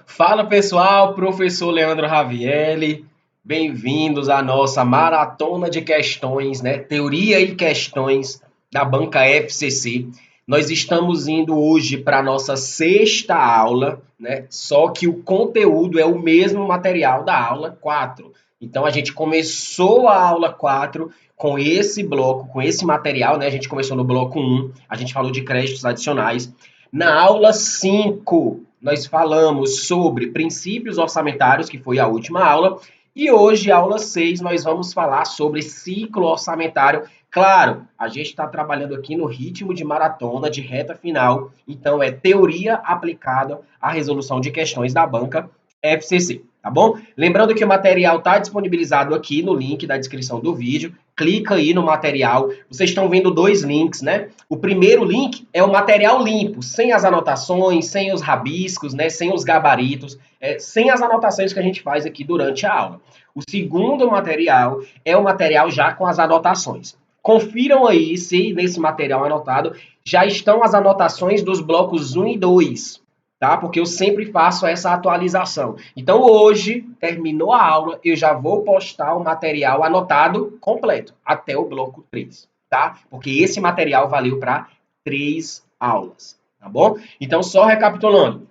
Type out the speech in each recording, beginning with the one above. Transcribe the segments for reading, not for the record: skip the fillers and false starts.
Fala pessoal, professor Leandro Ravielli, bem-vindos à nossa maratona de questões, né? Teoria e questões da banca FCC. Nós estamos indo hoje para a nossa sexta aula, né? Só que o conteúdo é o mesmo material da aula 4. Então a gente começou a aula 4 com esse bloco, com esse material, né? A gente começou no bloco 1, a gente falou de créditos adicionais. Na aula 5, nós falamos sobre princípios orçamentários, que foi a última aula, e hoje, aula 6, nós vamos falar sobre ciclo orçamentário. Claro, a gente está trabalhando aqui no ritmo de maratona, de reta final, então é teoria aplicada à resolução de questões da banca FCC, tá bom? Lembrando que o material está disponibilizado aqui no link da descrição do vídeo. Clica aí no material. Vocês estão vendo dois links, né? O primeiro link é o material limpo, sem as anotações, sem os rabiscos, né? Sem os gabaritos, sem as anotações que a gente faz aqui durante a aula. O segundo material é o material já com as anotações. Confiram aí se nesse material anotado já estão as anotações dos blocos 1 e 2, tá? Porque eu sempre faço essa atualização. Então, hoje, terminou a aula, eu já vou postar o material anotado completo, até o bloco 3, tá? Porque esse material valeu para 3 aulas, tá bom? Então, só recapitulando.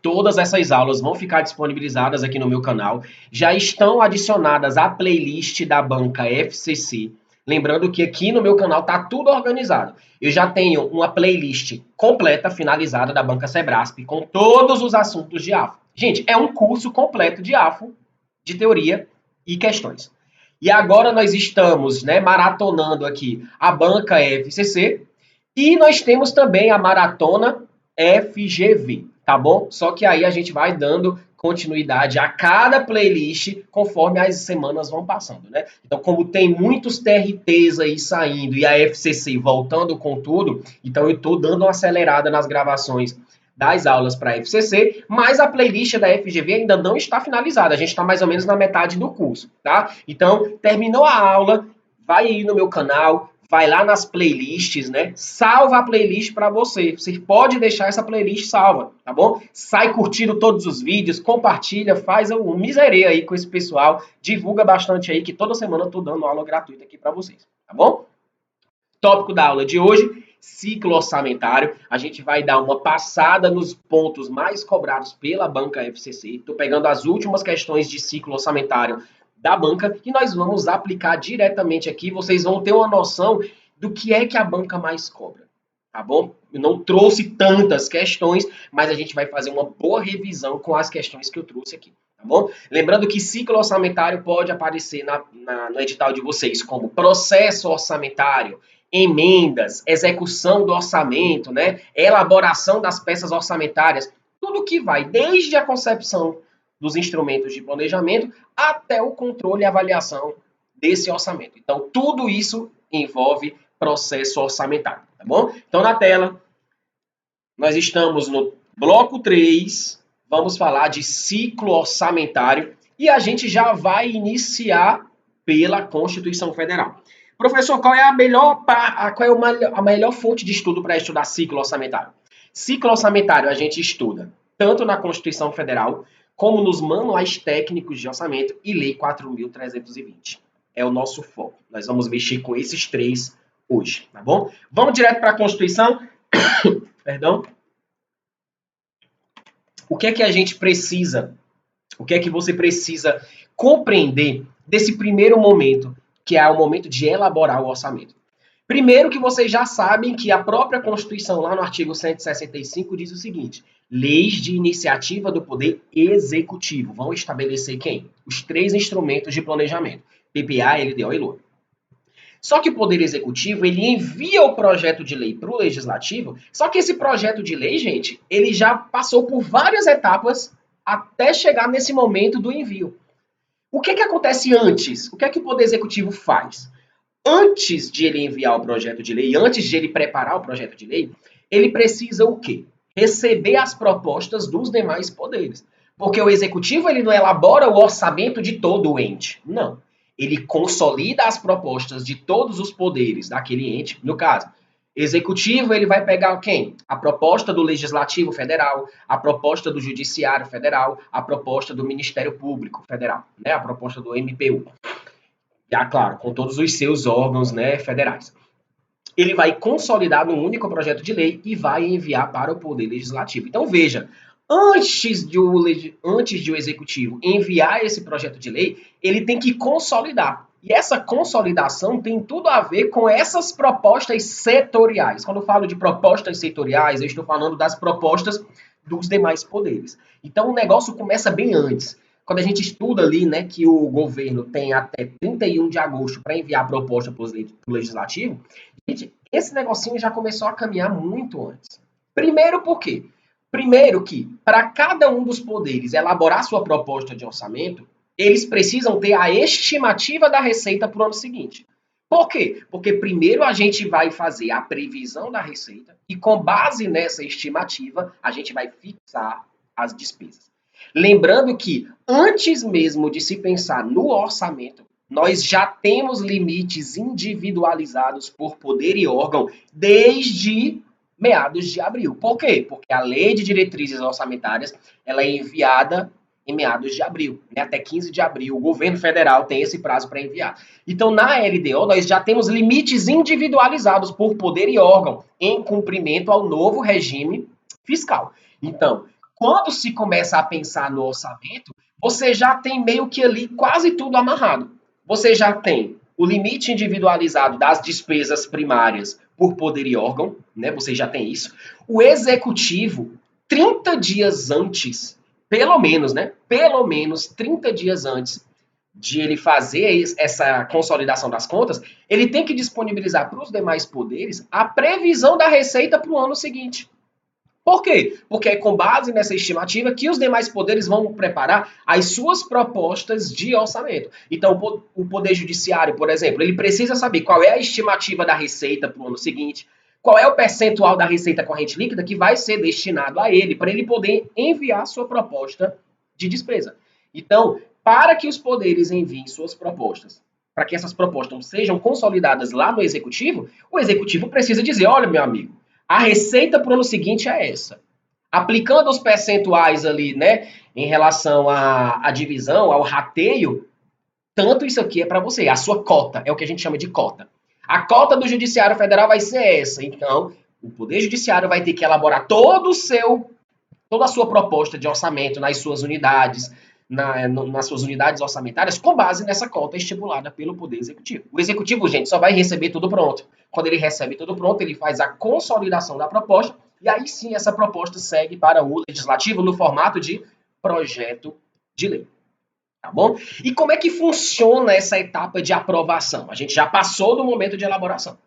Todas essas aulas vão ficar disponibilizadas aqui no meu canal. Já estão adicionadas à playlist da banca FCC. Lembrando que aqui no meu canal tá tudo organizado. Eu já tenho uma playlist completa, finalizada da banca Sebrasp, com todos os assuntos de AFO. Gente, é um curso completo de AFO, de teoria e questões. E agora nós estamos, né, maratonando aqui a banca FCC e nós temos também a maratona FGV, tá bom? Só que aí a gente vai dando continuidade a cada playlist conforme as semanas vão passando, né? Então, como tem muitos TRTs aí saindo e a FCC voltando com tudo, então eu tô dando uma acelerada nas gravações das aulas para a FCC, mas a playlist da FGV ainda não está finalizada, a gente está mais ou menos na metade do curso, tá? Então, terminou a aula, vai aí no meu canal, vai lá nas playlists, né? Salva a playlist para você. Você pode deixar essa playlist salva, tá bom? Sai curtindo todos os vídeos, compartilha, faz um miserê aí com esse pessoal, divulga bastante aí que toda semana eu tô dando aula gratuita aqui para vocês, tá bom? Tópico da aula de hoje, ciclo orçamentário. A gente vai dar uma passada nos pontos mais cobrados pela banca FCC. Estou pegando as últimas questões de ciclo orçamentário da banca e nós vamos aplicar diretamente aqui. Vocês vão ter uma noção do que é que a banca mais cobra, tá bom? Eu não trouxe tantas questões, mas a gente vai fazer uma boa revisão com as questões que eu trouxe aqui, tá bom? Lembrando que ciclo orçamentário pode aparecer no edital de vocês como processo orçamentário, emendas, execução do orçamento, né? Elaboração das peças orçamentárias, tudo que vai desde a concepção dos instrumentos de planejamento até o controle e avaliação desse orçamento. Então, tudo isso envolve processo orçamentário, tá bom? Então, na tela, nós estamos no bloco 3, vamos falar de ciclo orçamentário e a gente já vai iniciar pela Constituição Federal. Professor, qual é a melhor fonte de estudo para estudar ciclo orçamentário? Ciclo orçamentário a gente estuda tanto na Constituição Federal como nos manuais técnicos de orçamento e Lei 4.320. É o nosso foco. Nós vamos mexer com esses três hoje, tá bom? Vamos direto para a Constituição. Perdão. O que é que a gente precisa? O que é que você precisa compreender desse primeiro momento, que é o momento de elaborar o orçamento? Primeiro que vocês já sabem que a própria Constituição, lá no artigo 165, diz o seguinte: leis de iniciativa do Poder Executivo vão estabelecer quem? Os três instrumentos de planejamento: PPA, LDO e LOA. Só que o Poder Executivo, ele envia o projeto de lei para o Legislativo, só que esse projeto de lei, gente, ele já passou por várias etapas até chegar nesse momento do envio. O que que acontece antes? O que é que o Poder Executivo faz? Antes de ele enviar o projeto de lei, antes de ele preparar o projeto de lei, ele precisa o quê? Receber as propostas dos demais poderes. Porque o executivo ele não elabora o orçamento de todo o ente. Não. Ele consolida as propostas de todos os poderes daquele ente, no caso, Executivo, ele vai pegar quem? A proposta do Legislativo Federal, a proposta do Judiciário Federal, a proposta do Ministério Público Federal, né? A proposta do MPU. Já, claro, com todos os seus órgãos, né, federais. Ele vai consolidar num único projeto de lei e vai enviar para o Poder Legislativo. Então, veja, antes de o Executivo enviar esse projeto de lei, ele tem que consolidar. E essa consolidação tem tudo a ver com essas propostas setoriais. Quando eu falo de propostas setoriais, eu estou falando das propostas dos demais poderes. Então, o negócio começa bem antes. Quando a gente estuda ali, né, que o governo tem até 31 de agosto para enviar a proposta para o Legislativo, gente, esse negocinho já começou a caminhar muito antes. Primeiro por quê? Primeiro que, para cada um dos poderes elaborar sua proposta de orçamento, eles precisam ter a estimativa da receita para o ano seguinte. Por quê? Porque primeiro a gente vai fazer a previsão da receita e, com base nessa estimativa, a gente vai fixar as despesas. Lembrando que, antes mesmo de se pensar no orçamento, nós já temos limites individualizados por poder e órgão desde meados de abril. Por quê? Porque a Lei de Diretrizes Orçamentárias ela é enviada em meados de abril, né? Até 15 de abril. O governo federal tem esse prazo para enviar. Então, na LDO, nós já temos limites individualizados por poder e órgão em cumprimento ao novo regime fiscal. Então, quando se começa a pensar no orçamento, você já tem meio que ali quase tudo amarrado. Você já tem o limite individualizado das despesas primárias por poder e órgão, né? Você já tem isso. O executivo, 30 dias antes, pelo menos, né? Pelo menos 30 dias antes de ele fazer essa consolidação das contas, ele tem que disponibilizar para os demais poderes a previsão da receita para o ano seguinte. Por quê? Porque é com base nessa estimativa que os demais poderes vão preparar as suas propostas de orçamento. Então, o Poder Judiciário, por exemplo, ele precisa saber qual é a estimativa da receita para o ano seguinte, qual é o percentual da receita corrente líquida que vai ser destinado a ele, para ele poder enviar sua proposta de despesa. Então, para que os poderes enviem suas propostas, para que essas propostas sejam consolidadas lá no Executivo, o Executivo precisa dizer, olha, meu amigo, a receita para o ano seguinte é essa. Aplicando os percentuais ali, né, em relação à divisão, ao rateio, tanto isso aqui é para você. A sua cota, é o que a gente chama de cota. A cota do Judiciário Federal vai ser essa. Então, o Poder Judiciário vai ter que elaborar toda a sua proposta de orçamento nas suas unidades, nas suas unidades orçamentárias, com base nessa cota estipulada pelo Poder Executivo. O Executivo, gente, só vai receber tudo pronto. Quando ele recebe tudo pronto, ele faz a consolidação da proposta, e aí sim essa proposta segue para o Legislativo no formato de projeto de lei. Tá bom? E como é que funciona essa etapa de aprovação? A gente já passou do momento de elaboração.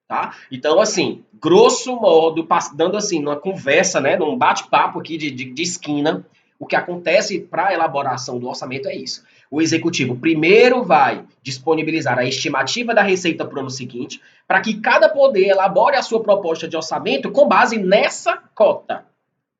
Tá? Então, assim, grosso modo, dando assim, numa conversa, né, num bate-papo aqui de esquina, o que acontece para a elaboração do orçamento é isso. O executivo primeiro vai disponibilizar a estimativa da receita para o ano seguinte, para que cada poder elabore a sua proposta de orçamento com base nessa cota.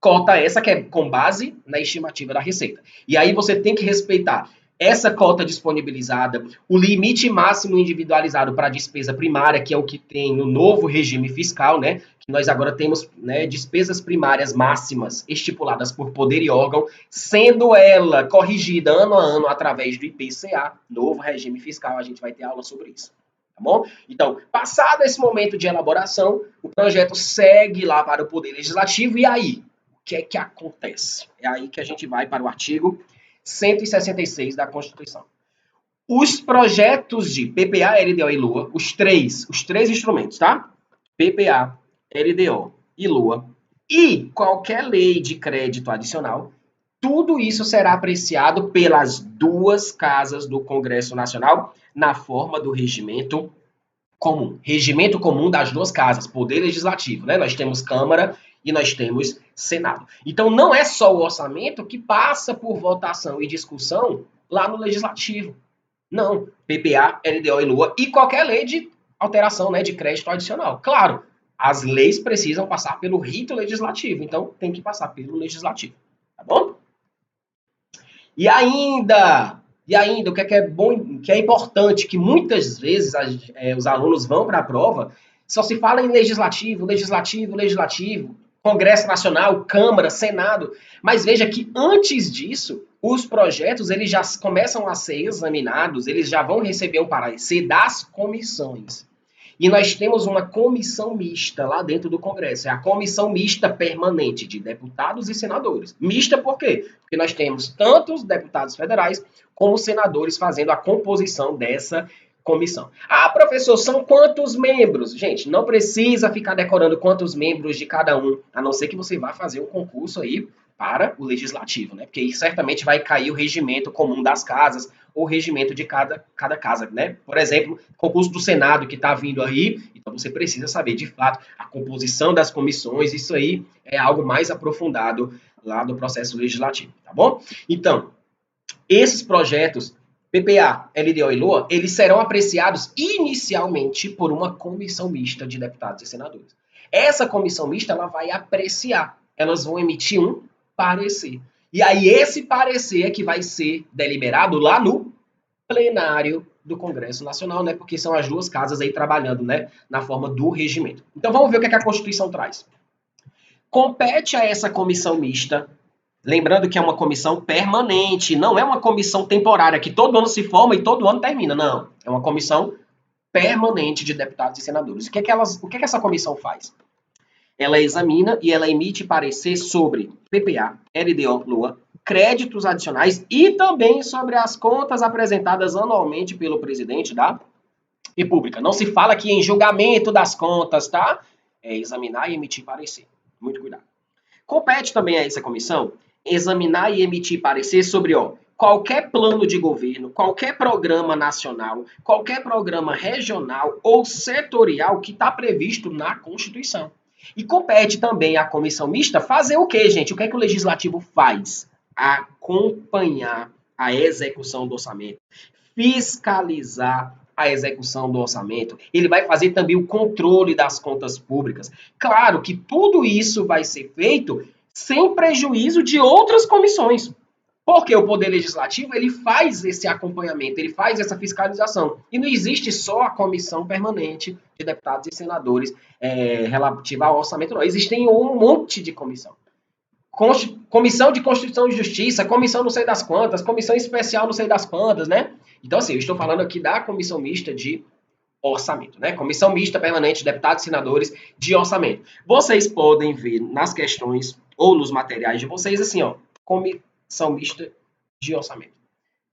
Cota essa que é com base na estimativa da receita. E aí você tem que respeitar essa cota disponibilizada, o limite máximo individualizado para a despesa primária, que é o que tem no novo regime fiscal, né? Que nós agora temos, né, despesas primárias máximas estipuladas por poder e órgão, sendo ela corrigida ano a ano através do IPCA, novo regime fiscal, a gente vai ter aula sobre isso. Tá bom? Então, passado esse momento de elaboração, o projeto segue lá para o Poder Legislativo, e aí? O que é que acontece? É aí que a gente vai para o artigo 166 da Constituição. Os projetos de PPA, LDO e LUA, os três instrumentos, tá? PPA, LDO e LUA, e qualquer lei de crédito adicional, tudo isso será apreciado pelas duas casas do Congresso Nacional na forma do regimento comum. Regimento comum das duas casas, Poder Legislativo, né? Nós temos Câmara e nós temos Senado. Então, não é só o orçamento que passa por votação e discussão lá no Legislativo. Não. PPA, LDO e LUA e qualquer lei de alteração, né, de crédito adicional. Claro, as leis precisam passar pelo rito legislativo, então tem que passar pelo Legislativo. Tá bom? E ainda, o que é bom, que é importante, que muitas vezes os alunos vão para a prova Só se fala em legislativo, legislativo, legislativo, Congresso Nacional, Câmara, Senado. Mas veja que antes disso, os projetos eles já começam a ser examinados, eles já vão receber um parecer das comissões. E nós temos uma comissão mista lá dentro do Congresso. É a comissão mista permanente de deputados e senadores. Mista por quê? Porque nós temos tanto os deputados federais como os senadores fazendo a composição dessa comissão. Ah, professor, são quantos membros? Gente, não precisa ficar decorando quantos membros de cada um, a não ser que você vá fazer um concurso aí para o legislativo, né? Porque aí certamente vai cair o regimento comum das casas ou o regimento de cada casa, né? Por exemplo, concurso do Senado que está vindo aí, então você precisa saber de fato a composição das comissões, isso aí é algo mais aprofundado lá do processo legislativo, tá bom? Então, esses projetos PPA, LDO e LOA, eles serão apreciados inicialmente por uma comissão mista de deputados e senadores. Essa comissão mista ela vai apreciar, elas vão emitir um parecer. E aí esse parecer é que vai ser deliberado lá no plenário do Congresso Nacional, né? Porque são as duas casas aí trabalhando, né, na forma do regimento. Então vamos ver o que a Constituição traz. Compete a essa comissão mista. Lembrando que é uma comissão permanente, não é uma comissão temporária que todo ano se forma e todo ano termina, não. É uma comissão permanente de deputados e senadores. O que essa comissão faz? Ela examina e ela emite parecer sobre PPA, LDO, LOA, créditos adicionais e também sobre as contas apresentadas anualmente pelo presidente da República. Não se fala aqui em julgamento das contas, tá? É examinar e emitir parecer. Muito cuidado. Compete também a essa comissão examinar e emitir parecer sobre qualquer plano de governo, qualquer programa nacional, qualquer programa regional ou setorial que está previsto na Constituição. E compete também à comissão mista fazer o quê, gente? O que é que o legislativo faz? Acompanhar a execução do orçamento, fiscalizar a execução do orçamento, ele vai fazer também o controle das contas públicas. Claro que tudo isso vai ser feito sem prejuízo de outras comissões. Porque o Poder Legislativo ele faz esse acompanhamento, ele faz essa fiscalização. E não existe só a comissão permanente de deputados e senadores relativa ao orçamento, não. Existem um monte de comissão. Comissão de Constituição e Justiça, comissão não sei das quantas, comissão especial não sei das quantas, né? Então, assim, eu estou falando aqui da comissão mista de orçamento, né? Comissão mista permanente de deputados e senadores de orçamento. Vocês podem ver nas questões ou nos materiais de vocês, assim, comissão mista de orçamento.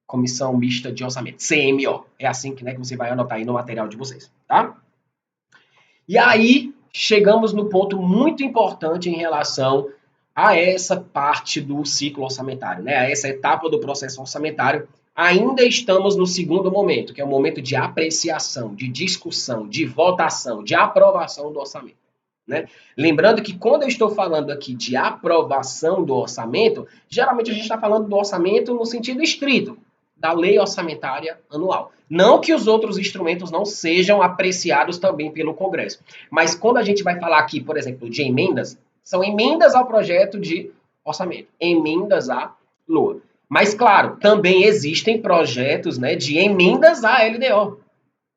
Comissão mista de orçamento, CMO. É assim que, né, que você vai anotar aí no material de vocês, tá? E aí, chegamos no ponto muito importante em relação a essa parte do ciclo orçamentário, né? A essa etapa do processo orçamentário. Ainda estamos no segundo momento, que é o momento de apreciação, de discussão, de votação, de aprovação do orçamento. Né? Lembrando que quando eu estou falando aqui de aprovação do orçamento, geralmente a gente está falando do orçamento no sentido estrito, da lei orçamentária anual. Não que os outros instrumentos não sejam apreciados também pelo Congresso, mas quando a gente vai falar aqui, por exemplo, de emendas, são emendas ao projeto de orçamento, emendas à LOA. Mas, claro, também existem projetos, né, de emendas à LDO.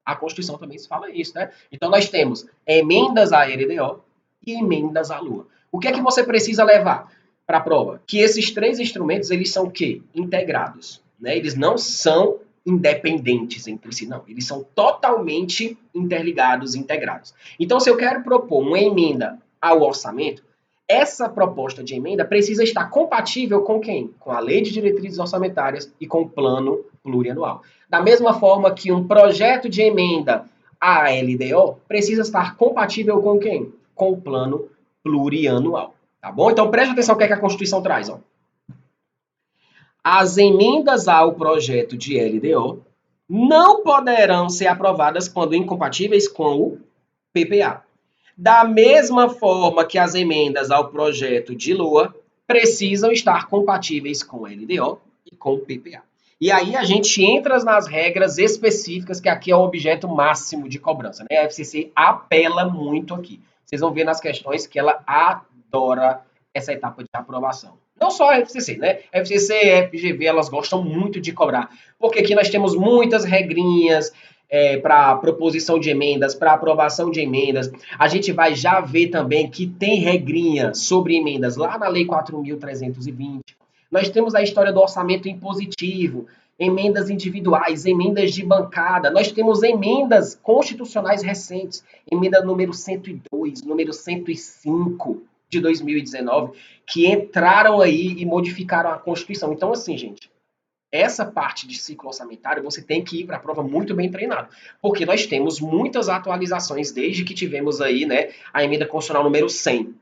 A Constituição também se fala isso, né? Então, nós temos emendas à LDO e emendas à LOA. O que é que você precisa levar para a prova? Que esses três instrumentos, eles são o quê? Integrados. Né? Eles não são independentes entre si, não. Eles são totalmente interligados, integrados. Então, se eu quero propor uma emenda ao orçamento, essa proposta de emenda precisa estar compatível com quem? Com a Lei de Diretrizes Orçamentárias e com o Plano Plurianual. Da mesma forma que um projeto de emenda à LDO precisa estar compatível com quem? Com o Plano Plurianual. Tá bom? Então preste atenção no que a Constituição traz. As emendas ao projeto de LDO não poderão ser aprovadas quando incompatíveis com o PPA. Da mesma forma que as emendas ao projeto de LOA precisam estar compatíveis com o LDO e com o PPA. E aí a gente entra nas regras específicas, que aqui é o objeto máximo de cobrança. Né? A FCC apela muito aqui. Vocês vão ver nas questões que ela adora essa etapa de aprovação. Não só a FCC, né? A FCC e a FGV, elas gostam muito de cobrar. Porque aqui nós temos muitas regrinhas, para proposição de emendas, para aprovação de emendas. A gente vai já ver também que tem regrinha sobre emendas lá na Lei 4.320. Nós temos a história do orçamento impositivo, emendas individuais, emendas de bancada. Nós temos emendas constitucionais recentes, emenda número 102, número 105 de 2019, que entraram aí e modificaram a Constituição. Então, assim, gente, essa parte de ciclo orçamentário você tem que ir para a prova muito bem treinado, porque nós temos muitas atualizações desde que tivemos aí, né, a emenda constitucional número 100.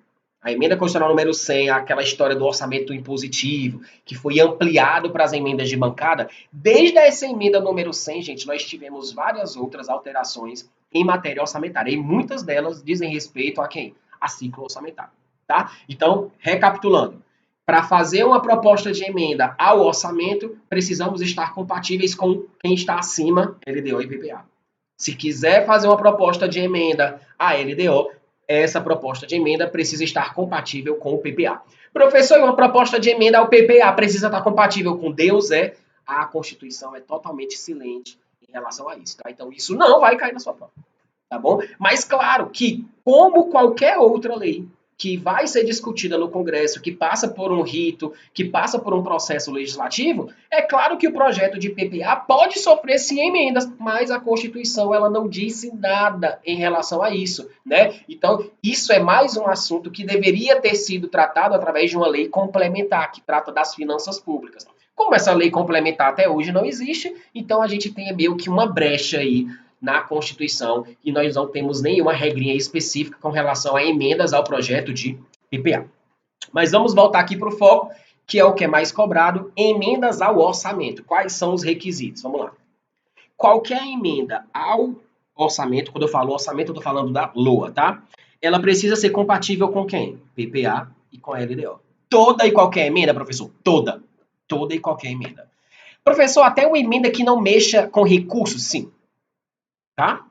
A emenda constitucional número 100, aquela história do orçamento impositivo, que foi ampliado para as emendas de bancada. Desde essa emenda número 100, gente, nós tivemos várias outras alterações em matéria orçamentária, e muitas delas dizem respeito a quem? A ciclo orçamentário, tá? Então, recapitulando, para fazer uma proposta de emenda ao orçamento, precisamos estar compatíveis com quem está acima, LDO e PPA. Se quiser fazer uma proposta de emenda à LDO, essa proposta de emenda precisa estar compatível com o PPA. Professor, uma proposta de emenda ao PPA precisa estar compatível com Deus? A Constituição é totalmente silente em relação a isso, tá? Então, isso não vai cair na sua prova, tá bom? Mas, claro que, como qualquer outra lei, que vai ser discutida no Congresso, que passa por um rito, que passa por um processo legislativo, é claro que o projeto de PPA pode sofrer sim emendas, mas a Constituição ela não disse nada em relação a isso, né? Então, isso é mais um assunto que deveria ter sido tratado através de uma lei complementar, que trata das finanças públicas. Como essa lei complementar até hoje não existe, então a gente tem meio que uma brecha aí na Constituição e nós não temos nenhuma regrinha específica com relação a emendas ao projeto de PPA. Mas vamos voltar aqui para o foco, que é o que é mais cobrado, emendas ao orçamento. Quais são os requisitos? Vamos lá. Qualquer emenda ao orçamento, quando eu falo orçamento, eu estou falando da LOA, tá? Ela precisa ser compatível com quem? PPA e com a LDO. Toda e qualquer emenda, professor? Toda. Toda e qualquer emenda. Professor, até uma emenda que não mexa com recursos? Sim. Tá?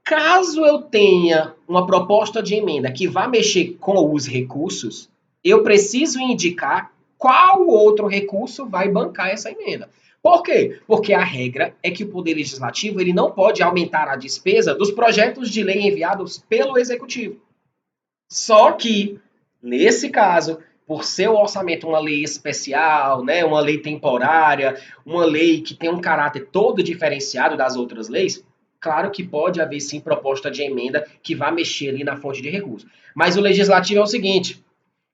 Caso eu tenha uma proposta de emenda que vá mexer com os recursos, eu preciso indicar qual outro recurso vai bancar essa emenda. Por quê? Porque a regra é que o Poder Legislativo ele não pode aumentar a despesa dos projetos de lei enviados pelo Executivo. Só que, nesse caso, por ser o orçamento uma lei especial, né, uma lei temporária, uma lei que tem um caráter todo diferenciado das outras leis, claro que pode haver sim proposta de emenda que vá mexer ali na fonte de recurso. Mas o legislativo é o seguinte,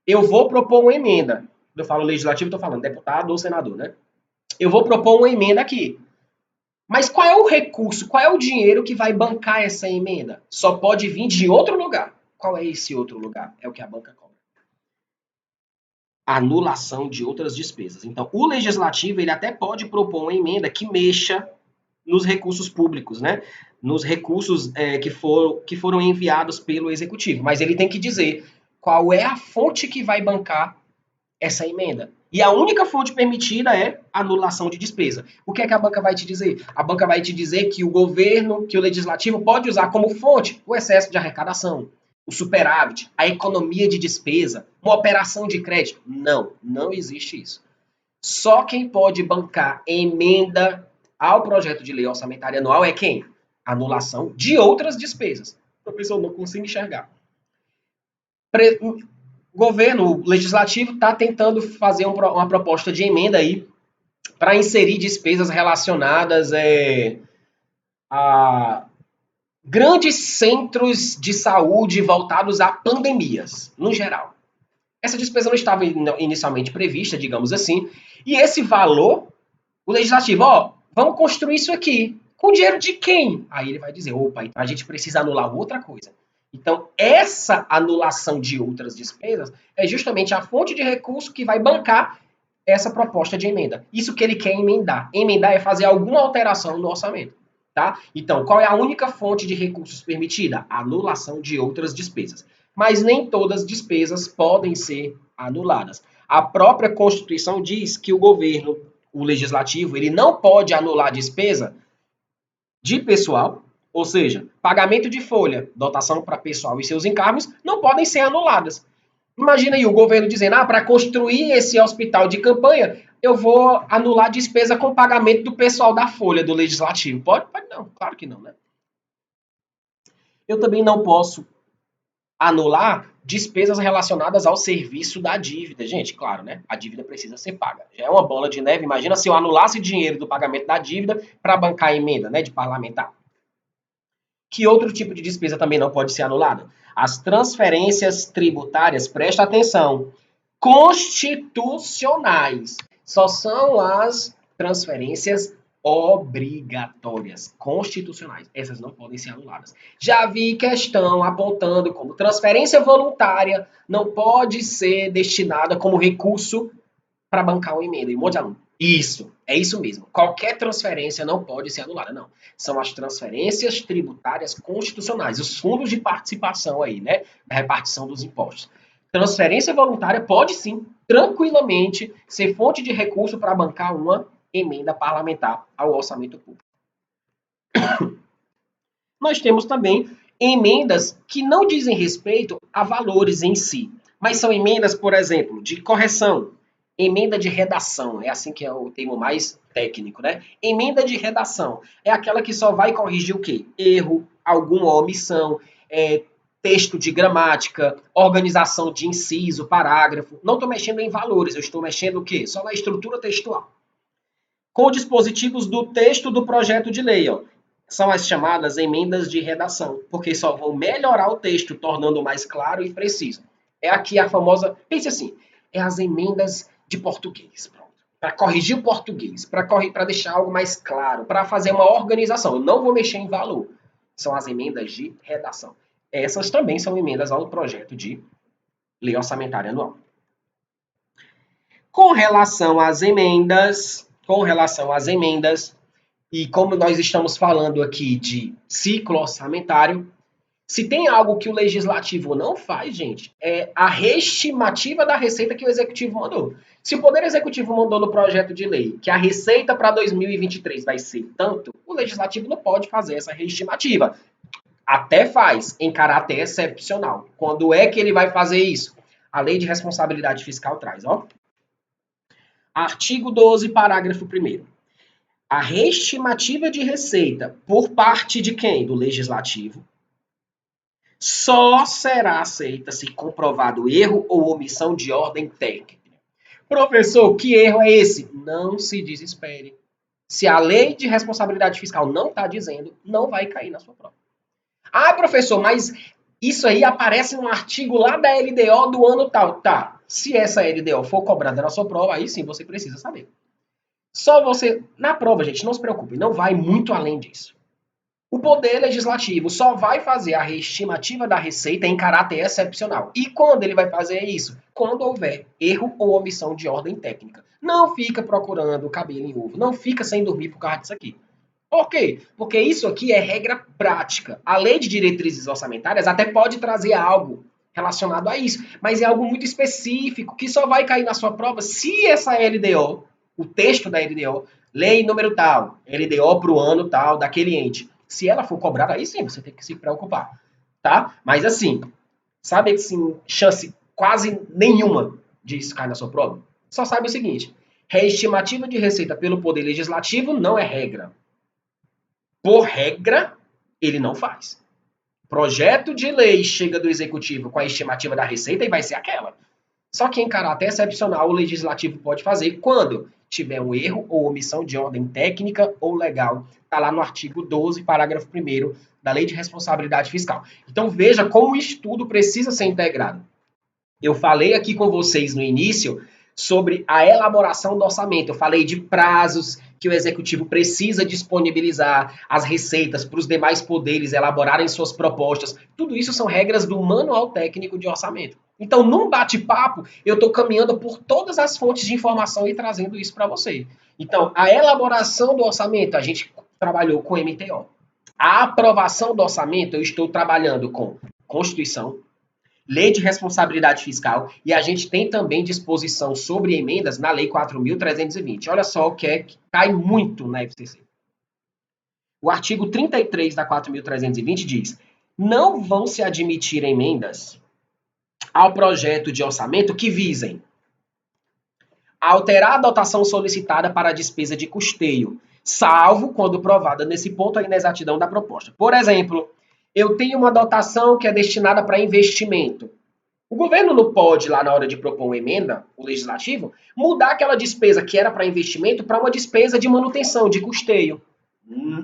eu vou propor uma emenda. Eu falo legislativo, estou falando deputado ou senador, né? Eu vou propor uma emenda aqui. Mas qual é o recurso, qual é o dinheiro que vai bancar essa emenda? Só pode vir de outro lugar. Qual é esse outro lugar? É o que a banca cobra. Anulação de outras despesas. Então, o legislativo ele até pode propor uma emenda que mexa nos recursos públicos, né? Nos recursos que foram enviados pelo executivo. Mas ele tem que dizer qual é a fonte que vai bancar essa emenda. E a única fonte permitida é anulação de despesa. O que é que a banca vai te dizer? A banca vai te dizer que o governo, que o legislativo pode usar como fonte o excesso de arrecadação, o superávit, a economia de despesa, uma operação de crédito. Não, não existe isso. Só quem pode bancar emenda ao projeto de lei orçamentária anual é quem? Anulação de outras despesas. Professor, não consigo enxergar. O governo legislativo está tentando fazer uma proposta de emenda aí para inserir despesas relacionadas a grandes centros de saúde voltados a pandemias, no geral. Essa despesa não estava inicialmente prevista, digamos assim, e esse valor, o legislativo, vamos construir isso aqui. Com dinheiro de quem? Aí ele vai dizer, opa, então a gente precisa anular outra coisa. Então, essa anulação de outras despesas é justamente a fonte de recurso que vai bancar essa proposta de emenda. Isso que ele quer emendar. Emendar é fazer alguma alteração no orçamento. Tá? Então, qual é a única fonte de recursos permitida? A anulação de outras despesas. Mas nem todas as despesas podem ser anuladas. A própria Constituição diz que o governo, o legislativo, ele não pode anular despesa de pessoal, ou seja, pagamento de folha, dotação para pessoal e seus encargos, não podem ser anuladas. Imagina aí o governo dizendo, para construir esse hospital de campanha, eu vou anular despesa com pagamento do pessoal da folha do legislativo. Pode? Pode não, claro que não, né? Eu também não posso anular despesas relacionadas ao serviço da dívida. Gente, claro, né? A dívida precisa ser paga. Já é uma bola de neve. Imagina se eu anulasse dinheiro do pagamento da dívida para bancar a emenda, né, de parlamentar. Que outro tipo de despesa também não pode ser anulada? As transferências tributárias, presta atenção, constitucionais. Só são as transferências obrigatórias, constitucionais. Essas não podem ser anuladas. Já vi questão apontando como transferência voluntária não pode ser destinada como recurso para bancar uma emenda. E um monte de aluno. Isso, é isso mesmo. Qualquer transferência não pode ser anulada, não. São as transferências tributárias constitucionais, os fundos de participação aí, né? Da repartição dos impostos. Transferência voluntária pode sim, tranquilamente, ser fonte de recurso para bancar uma emenda parlamentar ao orçamento público. Nós temos também emendas que não dizem respeito a valores em si, mas são emendas, por exemplo, de correção, emenda de redação, é assim que é o termo mais técnico, né? Emenda de redação é aquela que só vai corrigir o quê? Erro, alguma omissão, texto de gramática, organização de inciso, parágrafo. Não estou mexendo em valores, eu estou mexendo o quê? Só na estrutura textual. Com dispositivos do texto do projeto de lei, ó. São as chamadas emendas de redação, porque só vão melhorar o texto, tornando mais claro e preciso. É aqui a famosa, pense assim, é as emendas de português, para corrigir o português, para deixar algo mais claro, para fazer uma organização. Eu não vou mexer em valor. São as emendas de redação. Essas também são emendas ao projeto de lei orçamentária anual. Com relação às emendas, e como nós estamos falando aqui de ciclo orçamentário, se tem algo que o legislativo não faz, gente, é a reestimativa da receita que o executivo mandou. Se o Poder Executivo mandou no projeto de lei que a receita para 2023 vai ser tanto, o legislativo não pode fazer essa reestimativa. Até faz, em caráter excepcional. Quando é que ele vai fazer isso? A Lei de Responsabilidade Fiscal traz, ó. Artigo 12, parágrafo 1º. A reestimativa de receita por parte de quem? Do legislativo. Só será aceita se comprovado erro ou omissão de ordem técnica. Professor, que erro é esse? Não se desespere. Se a lei de responsabilidade fiscal não está dizendo, não vai cair na sua prova. Ah, professor, mas isso aí aparece no artigo lá da LDO do ano tal. Tá, se essa LDO for cobrada na sua prova, aí sim você precisa saber. Só você, na prova, gente, não se preocupe, não vai muito além disso. O Poder Legislativo só vai fazer a reestimativa da receita em caráter excepcional. E quando ele vai fazer isso? Quando houver erro ou omissão de ordem técnica. Não fica procurando cabelo em ovo, não fica sem dormir por causa disso aqui. Por quê? Porque isso aqui é regra prática. A lei de diretrizes orçamentárias até pode trazer algo relacionado a isso, mas é algo muito específico que só vai cair na sua prova se essa LDO, o texto da LDO, lei número tal, LDO para o ano tal, daquele ente. Se ela for cobrada, aí sim você tem que se preocupar, tá? Mas assim, sabe assim, chance quase nenhuma disso cair na sua prova? Só sabe o seguinte, reestimativa de receita pelo Poder Legislativo não é regra. Por regra, ele não faz. Projeto de lei chega do Executivo com a estimativa da receita e vai ser aquela. Só que em caráter excepcional, o Legislativo pode fazer quando tiver um erro ou omissão de ordem técnica ou legal. Está lá no artigo 12, parágrafo 1º da Lei de Responsabilidade Fiscal. Então veja como o estudo precisa ser integrado. Eu falei aqui com vocês no início sobre a elaboração do orçamento. Eu falei de prazos que o executivo precisa disponibilizar, as receitas para os demais poderes elaborarem suas propostas. Tudo isso são regras do Manual Técnico de Orçamento. Então, num bate-papo, eu estou caminhando por todas as fontes de informação e trazendo isso para você. Então, a elaboração do orçamento, a gente trabalhou com MTO. A aprovação do orçamento, eu estou trabalhando com Constituição, Lei de Responsabilidade Fiscal, e a gente tem também disposição sobre emendas na Lei 4.320. Olha só o que é que cai muito na FCC. O artigo 33 da 4.320 diz: não vão se admitir emendas ao projeto de orçamento que visem alterar a dotação solicitada para a despesa de custeio, salvo quando provada nesse ponto a inexatidão da proposta. Por exemplo, eu tenho uma dotação que é destinada para investimento. O governo não pode, lá na hora de propor uma emenda, o legislativo, mudar aquela despesa que era para investimento para uma despesa de manutenção, de custeio.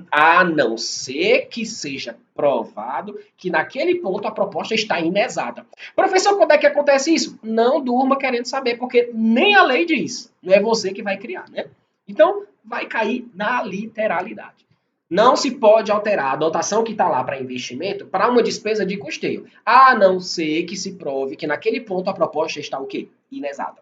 A não ser que seja provado que naquele ponto a proposta está inexata. Professor, quando é que acontece isso? Não durma querendo saber, porque nem a lei diz. Não é você que vai criar, né? Então, vai cair na literalidade. Não se pode alterar a dotação que está lá para investimento para uma despesa de custeio, a não ser que se prove que naquele ponto a proposta está o quê? Inexata.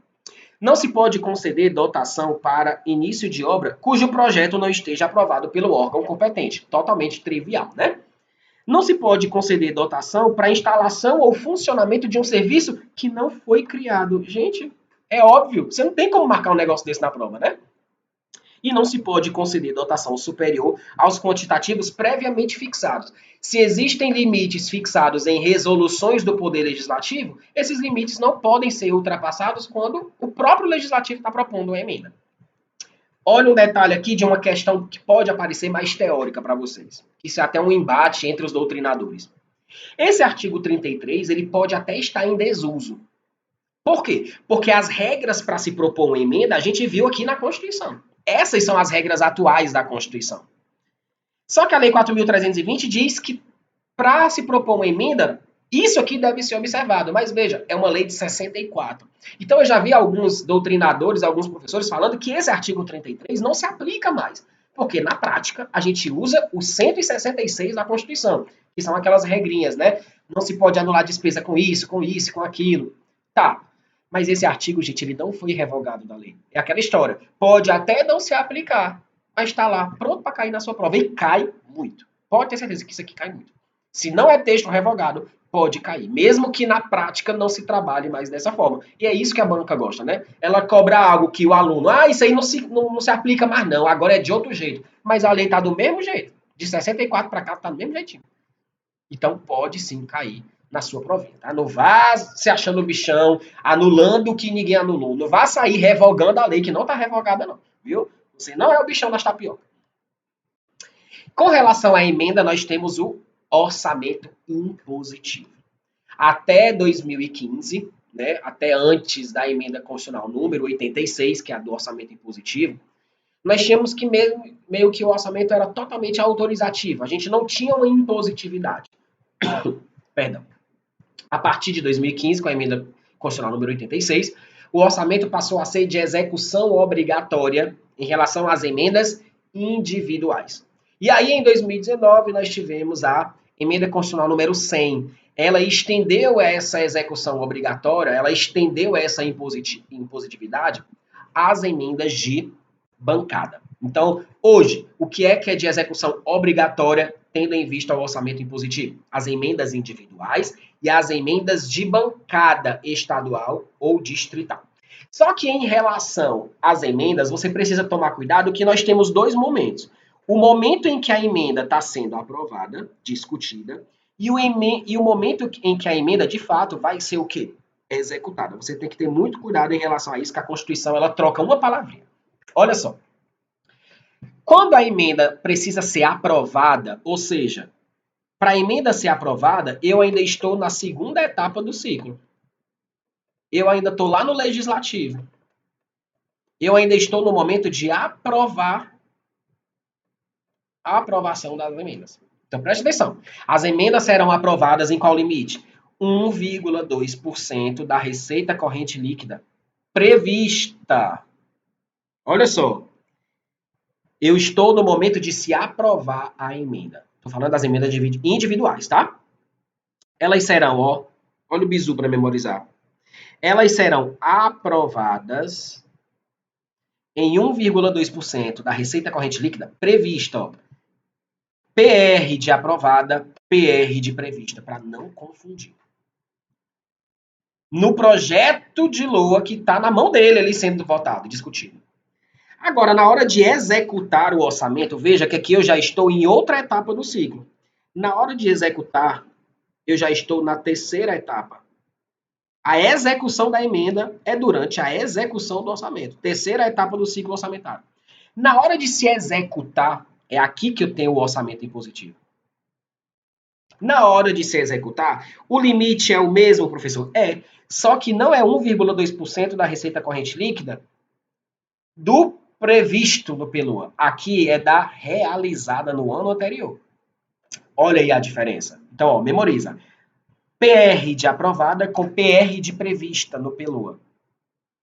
Não se pode conceder dotação para início de obra cujo projeto não esteja aprovado pelo órgão competente. Totalmente trivial, né? Não se pode conceder dotação para instalação ou funcionamento de um serviço que não foi criado. Gente, é óbvio, você não tem como marcar um negócio desse na prova, né? E não se pode conceder dotação superior aos quantitativos previamente fixados. Se existem limites fixados em resoluções do Poder Legislativo, esses limites não podem ser ultrapassados quando o próprio Legislativo está propondo uma emenda. Olha um detalhe aqui de uma questão que pode aparecer mais teórica para vocês. Isso é até um embate entre os doutrinadores. Esse artigo 33, ele pode até estar em desuso. Por quê? Porque as regras para se propor uma emenda a gente viu aqui na Constituição. Essas são as regras atuais da Constituição. Só que a Lei 4.320 diz que para se propor uma emenda, isso aqui deve ser observado. Mas veja, é uma lei de 64. Então eu já vi alguns doutrinadores, alguns professores falando que esse artigo 33 não se aplica mais. Porque na prática a gente usa o 166 da Constituição, que são aquelas regrinhas, né? Não se pode anular despesa com isso, com aquilo. Tá. Mas esse artigo, gente, ele não foi revogado da lei. É aquela história. Pode até não se aplicar, mas está lá, pronto para cair na sua prova. E cai muito. Pode ter certeza que isso aqui cai muito. Se não é texto revogado, pode cair. Mesmo que na prática não se trabalhe mais dessa forma. E é isso que a banca gosta, né? Ela cobra algo que o aluno, isso aí não se aplica mais não, agora é de outro jeito. Mas a lei está do mesmo jeito. De 64 para cá está do mesmo jeitinho. Então pode sim cair na sua provinha, tá? Não vá se achando bichão, anulando o que ninguém anulou. Não vá sair revogando a lei que não está revogada não, viu? Você não é o bichão das tapioca. Com relação à emenda, nós temos o orçamento impositivo. Até 2015, né, até antes da emenda constitucional número 86, que é a do orçamento impositivo, nós tínhamos que meio que o orçamento era totalmente autorizativo. A gente não tinha uma impositividade. Perdão. A partir de 2015, com a emenda constitucional número 86, o orçamento passou a ser de execução obrigatória em relação às emendas individuais. E aí, em 2019, nós tivemos a emenda constitucional número 100. Ela estendeu essa execução obrigatória, ela estendeu essa impositividade às emendas de bancada. Então, hoje, o que é de execução obrigatória, tendo em vista o orçamento impositivo? As emendas individuais e as emendas de bancada estadual ou distrital. Só que em relação às emendas, você precisa tomar cuidado que nós temos dois momentos. O momento em que a emenda está sendo aprovada, discutida, e o momento em que a emenda, de fato, vai ser o quê? Executada. Você tem que ter muito cuidado em relação a isso, que a Constituição ela troca uma palavrinha. Olha só. Quando a emenda precisa ser aprovada, ou seja, para a emenda ser aprovada, eu ainda estou na segunda etapa do ciclo. Eu ainda estou lá no legislativo. Eu ainda estou no momento de aprovar a aprovação das emendas. Então, preste atenção. As emendas serão aprovadas em qual limite? 1,2% da receita corrente líquida prevista. Olha só. Eu estou no momento de se aprovar a emenda. Estou falando das emendas individuais, tá? Elas serão, olha o bizu para memorizar. Elas serão aprovadas em 1,2% da receita corrente líquida prevista. PR de aprovada, PR de prevista, para não confundir. No projeto de LOA que está na mão dele ali sendo votado, discutido. Agora, na hora de executar o orçamento, veja que aqui eu já estou em outra etapa do ciclo. Na hora de executar, eu já estou na terceira etapa. A execução da emenda é durante a execução do orçamento. Terceira etapa do ciclo orçamentário. Na hora de se executar, é aqui que eu tenho o orçamento impositivo. Na hora de se executar, o limite é o mesmo, professor? É, só que não é 1,2% da receita corrente líquida do previsto no PELUA. Aqui é da realizada no ano anterior. Olha aí a diferença. Então, ó, memoriza. PR de aprovada com PR de prevista no PELUA.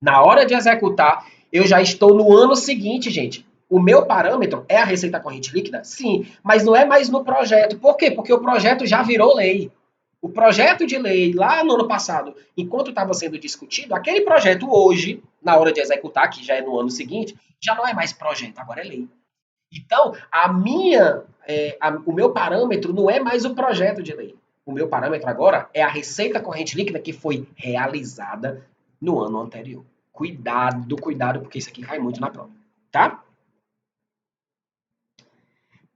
Na hora de executar, eu já estou no ano seguinte, gente. O meu parâmetro é a receita corrente líquida? Sim, mas não é mais no projeto. Por quê? Porque o projeto já virou lei. O projeto de lei, lá no ano passado, enquanto estava sendo discutido, aquele projeto hoje, na hora de executar, que já é no ano seguinte, já não é mais projeto, agora é lei. Então, o meu parâmetro não é mais o projeto de lei. O meu parâmetro agora é a receita corrente líquida que foi realizada no ano anterior. Cuidado, porque isso aqui cai muito na prova, tá?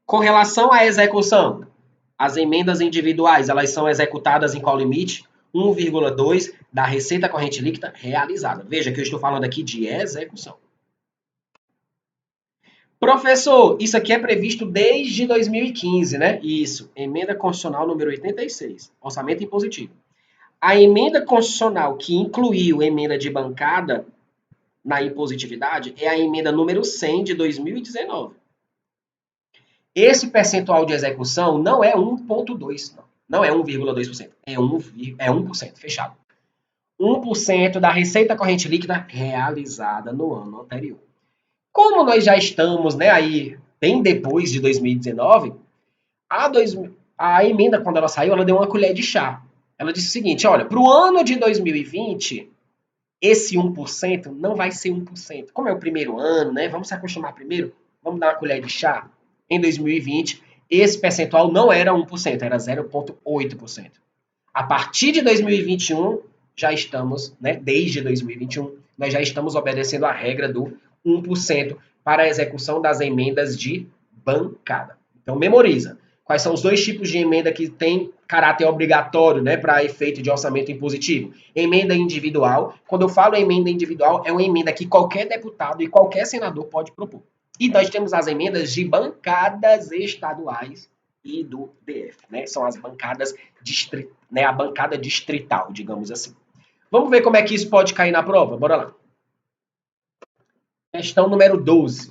Com relação à execução, as emendas individuais, elas são executadas em qual limite? 1,2 da receita corrente líquida realizada. Veja que eu estou falando aqui de execução. Professor, isso aqui é previsto desde 2015, né? Isso, emenda constitucional número 86, orçamento impositivo. A emenda constitucional que incluiu emenda de bancada na impositividade é a emenda número 100 de 2019. Esse percentual de execução não é 1,2%, não é 1,2%, é 1%, fechado. 1% da receita corrente líquida realizada no ano anterior. Como nós já estamos, né, aí bem depois de 2019, a emenda, quando ela saiu, ela deu uma colher de chá. Ela disse o seguinte, olha, para o ano de 2020, esse 1% não vai ser 1%. Como é o primeiro ano, né, vamos se acostumar primeiro, vamos dar uma colher de chá. Em 2020, esse percentual não era 1%, era 0,8%. A partir de 2021, já estamos, né, desde 2021, nós já estamos obedecendo a regra do 1% para a execução das emendas de bancada. Então, memoriza. Quais são os dois tipos de emenda que têm caráter obrigatório, né, para efeito de orçamento impositivo? Emenda individual. Quando eu falo emenda individual, é uma emenda que qualquer deputado e qualquer senador pode propor. E nós temos as emendas de bancadas estaduais e do DF, né? São as bancadas né? A bancada distrital, digamos assim. Vamos ver como é que isso pode cair na prova? Bora lá. Questão número 12.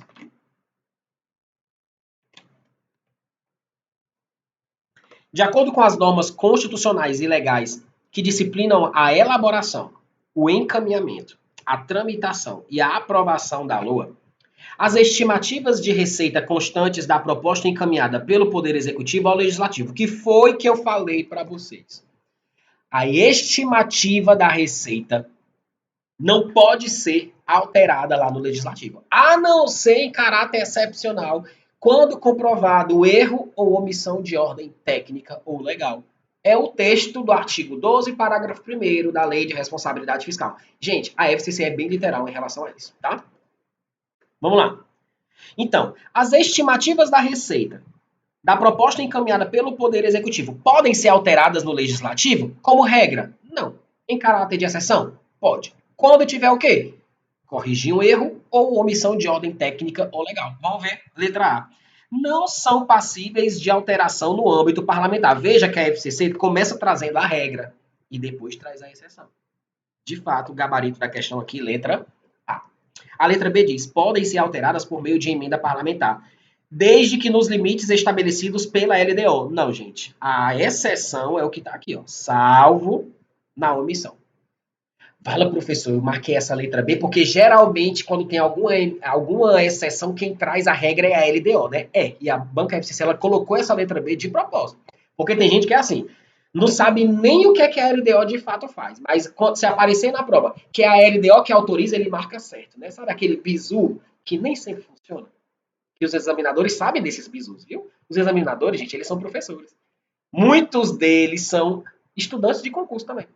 De acordo com as normas constitucionais e legais que disciplinam a elaboração, o encaminhamento, a tramitação e a aprovação da LOA, as estimativas de receita constantes da proposta encaminhada pelo Poder Executivo ao Legislativo, que foi que eu falei para vocês. A estimativa da receita não pode ser alterada lá no Legislativo, a não ser em caráter excepcional, quando comprovado erro ou omissão de ordem técnica ou legal. É o texto do artigo 12, parágrafo 1º da Lei de Responsabilidade Fiscal. Gente, a FCC é bem literal em relação a isso, tá? Vamos lá. Então, as estimativas da receita da proposta encaminhada pelo Poder Executivo podem ser alteradas no Legislativo? Como regra, não. Em caráter de exceção? Pode. Quando tiver o quê? Corrigir um erro ou omissão de ordem técnica ou legal. Vamos ver. Letra A. Não são passíveis de alteração no âmbito parlamentar. Veja que a FCC começa trazendo a regra e depois traz a exceção. De fato, o gabarito da questão aqui, letra A. A letra B diz, podem ser alteradas por meio de emenda parlamentar, desde que nos limites estabelecidos pela LDO. Não, gente. A exceção é o que está aqui, ó. Salvo na omissão. Fala, professor, eu marquei essa letra B, porque geralmente, quando tem alguma exceção, quem traz a regra é a LDO, né? E a banca FCC, ela colocou essa letra B de propósito. Porque tem gente que é assim, não sabe nem o que é que a LDO de fato faz, mas quando se aparecer na prova que é a LDO que autoriza, ele marca certo, né? Sabe aquele bizu que nem sempre funciona? E os examinadores sabem desses bizus, viu? Os examinadores, gente, eles são professores. Muitos deles são estudantes de concurso também.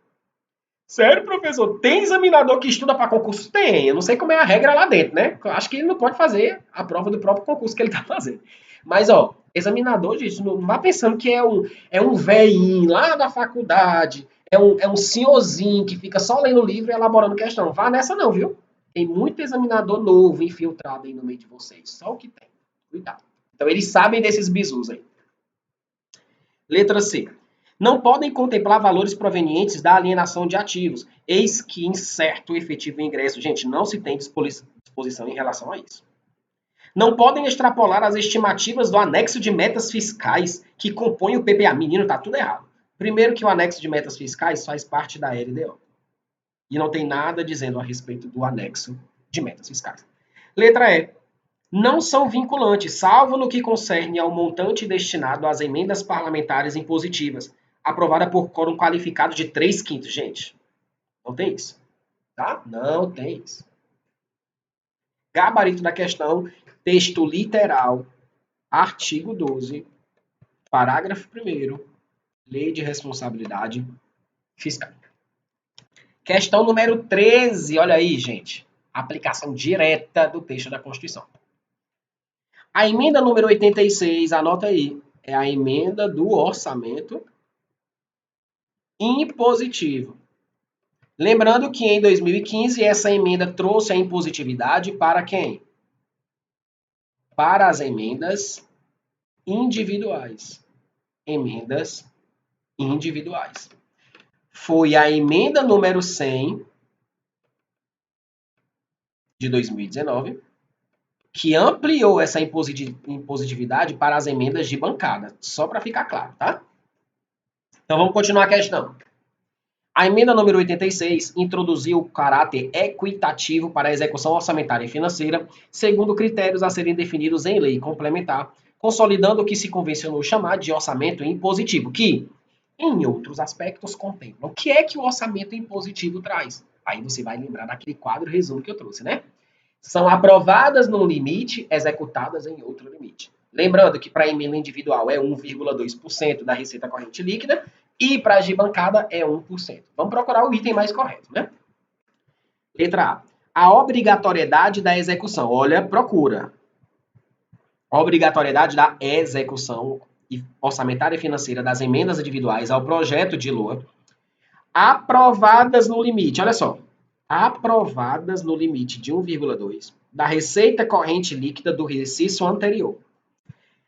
Sério, professor? Tem examinador que estuda para concurso? Tem. Eu não sei como é a regra lá dentro, né? Eu acho que ele não pode fazer a prova do próprio concurso que ele está fazendo. Mas, ó, examinador, gente, não vá pensando que é um velhinho lá da faculdade, é um senhorzinho que fica só lendo o livro e elaborando questão. Vá nessa não, viu? Tem muito examinador novo infiltrado aí no meio de vocês. Só o que tem. Cuidado. Então, eles sabem desses bizus aí. Letra C. Não podem contemplar valores provenientes da alienação de ativos, eis que incerto o efetivo ingresso. Gente, não se tem disposição em relação a isso. Não podem extrapolar as estimativas do anexo de metas fiscais que compõe o PPA. Menino, tá tudo errado. Primeiro que o anexo de metas fiscais faz parte da LDO. E não tem nada dizendo a respeito do anexo de metas fiscais. Letra E. Não são vinculantes, salvo no que concerne ao montante destinado às emendas parlamentares impositivas, aprovada por quórum qualificado de 3/5. Gente, não tem isso. Tá? Não tem isso. Gabarito da questão, texto literal, artigo 12, parágrafo 1º, Lei de Responsabilidade Fiscal. Questão número 13, olha aí, gente. Aplicação direta do texto da Constituição. A emenda número 86, anota aí, é a emenda do orçamento impositivo. Lembrando que em 2015 essa emenda trouxe a impositividade para quem? Para as emendas individuais. Emendas individuais. Foi a emenda número 100 de 2019 que ampliou essa impositividade para as emendas de bancada. Só para ficar claro, tá? Então vamos continuar a questão. A emenda número 86 introduziu o caráter equitativo para a execução orçamentária e financeira, segundo critérios a serem definidos em lei complementar, consolidando o que se convencionou chamar de orçamento impositivo, que, em outros aspectos, contempla. O que é que o orçamento impositivo traz? Aí você vai lembrar daquele quadro resumo que eu trouxe, né? São aprovadas num limite, executadas em outro limite. Lembrando que para a emenda individual é 1,2% da receita corrente líquida e para a de bancada é 1%. Vamos procurar o item mais correto, né? Letra A. A obrigatoriedade da execução. Olha, procura. Obrigatoriedade da execução orçamentária e financeira das emendas individuais ao projeto de LOA aprovadas no limite. Olha só. Aprovadas no limite de 1,2 da receita corrente líquida do exercício anterior,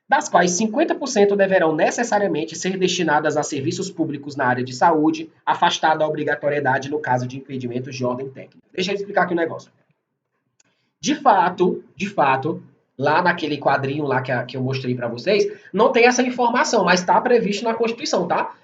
das quais 50% deverão necessariamente ser destinadas a serviços públicos na área de saúde, afastada a obrigatoriedade no caso de impedimentos de ordem técnica. Deixa eu explicar aqui o negócio. De fato, lá naquele quadrinho lá que eu mostrei para vocês, não tem essa informação, mas está previsto na Constituição, tá?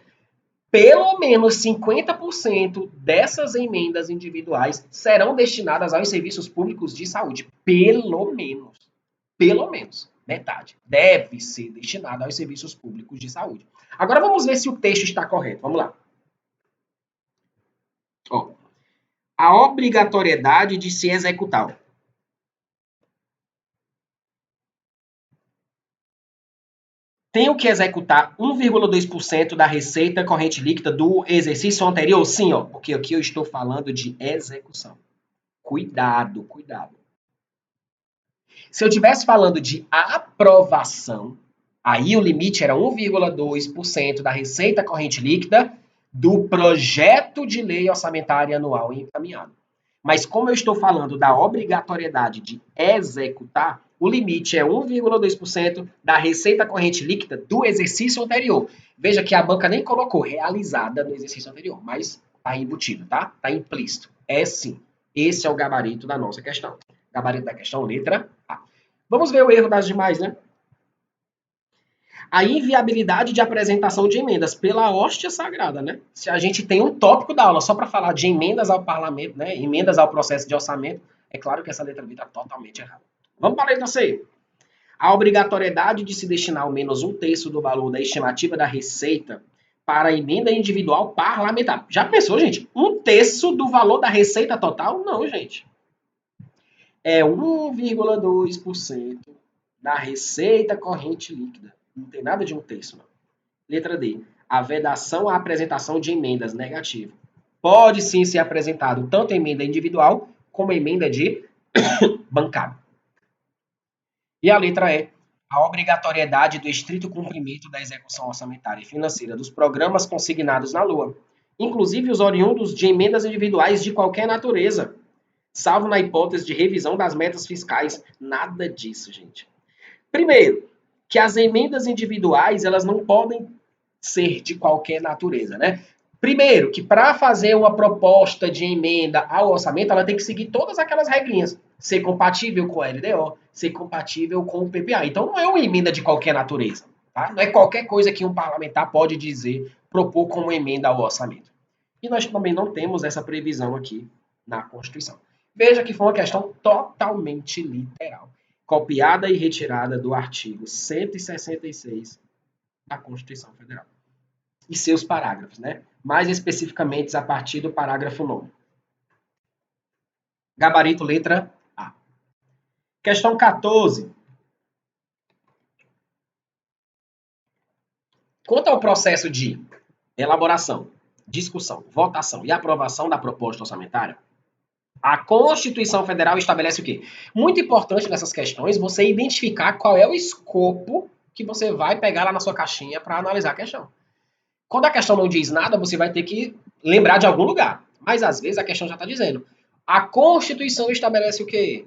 Pelo menos 50% dessas emendas individuais serão destinadas aos serviços públicos de saúde. Pelo menos. Pelo menos. Metade. Deve ser destinada aos serviços públicos de saúde. Agora vamos ver se o texto está correto. Vamos lá. Ó, a obrigatoriedade de se executar. Tenho que executar 1,2% da receita corrente líquida do exercício anterior? Sim, ó, porque aqui eu estou falando de execução. Cuidado, cuidado. Se eu estivesse falando de aprovação, aí o limite era 1,2% da receita corrente líquida do projeto de lei orçamentária anual encaminhado. Mas como eu estou falando da obrigatoriedade de executar, o limite é 1,2% da receita corrente líquida do exercício anterior. Veja que a banca nem colocou realizada no exercício anterior, mas está embutido, tá? Está implícito. É sim. Esse é o gabarito da nossa questão. Gabarito da questão, letra A. Vamos ver o erro das demais, né? A inviabilidade de apresentação de emendas pela hóstia sagrada, né? Se a gente tem um tópico da aula só para falar de emendas ao parlamento, né? Emendas ao processo de orçamento, é claro que essa letra B está totalmente errada. Vamos para a letra C. A obrigatoriedade de se destinar ao menos 1/3 do valor da estimativa da receita para a emenda individual parlamentar. Já pensou, gente? 1/3 do valor da receita total? Não, gente. É 1,2% da receita corrente líquida. Não tem nada de 1/3, não. Letra D. A vedação à apresentação de emendas negativa. Pode sim ser apresentado tanto emenda individual como emenda de bancada. E a letra E. A obrigatoriedade do estrito cumprimento da execução orçamentária e financeira dos programas consignados na LOA, inclusive os oriundos de emendas individuais de qualquer natureza, salvo na hipótese de revisão das metas fiscais. Nada disso, gente. Primeiro, que as emendas individuais, elas não podem ser de qualquer natureza, né? Primeiro, que para fazer uma proposta de emenda ao orçamento, ela tem que seguir todas aquelas regrinhas. Ser compatível com a LDO, ser compatível com o PPA. Então, não é uma emenda de qualquer natureza. Tá? Não é qualquer coisa que um parlamentar pode dizer, propor como emenda ao orçamento. E nós também não temos essa previsão aqui na Constituição. Veja que foi uma questão totalmente literal, copiada e retirada do artigo 166 da Constituição Federal. E seus parágrafos, né? Mais especificamente a partir do parágrafo 9º. Gabarito letra A. Questão 14. Quanto ao processo de elaboração, discussão, votação e aprovação da proposta orçamentária, a Constituição Federal estabelece o quê? Muito importante nessas questões você identificar qual é o escopo que você vai pegar lá na sua caixinha para analisar a questão. Quando a questão não diz nada, você vai ter que lembrar de algum lugar. Mas às vezes a questão já está dizendo. A Constituição estabelece o quê?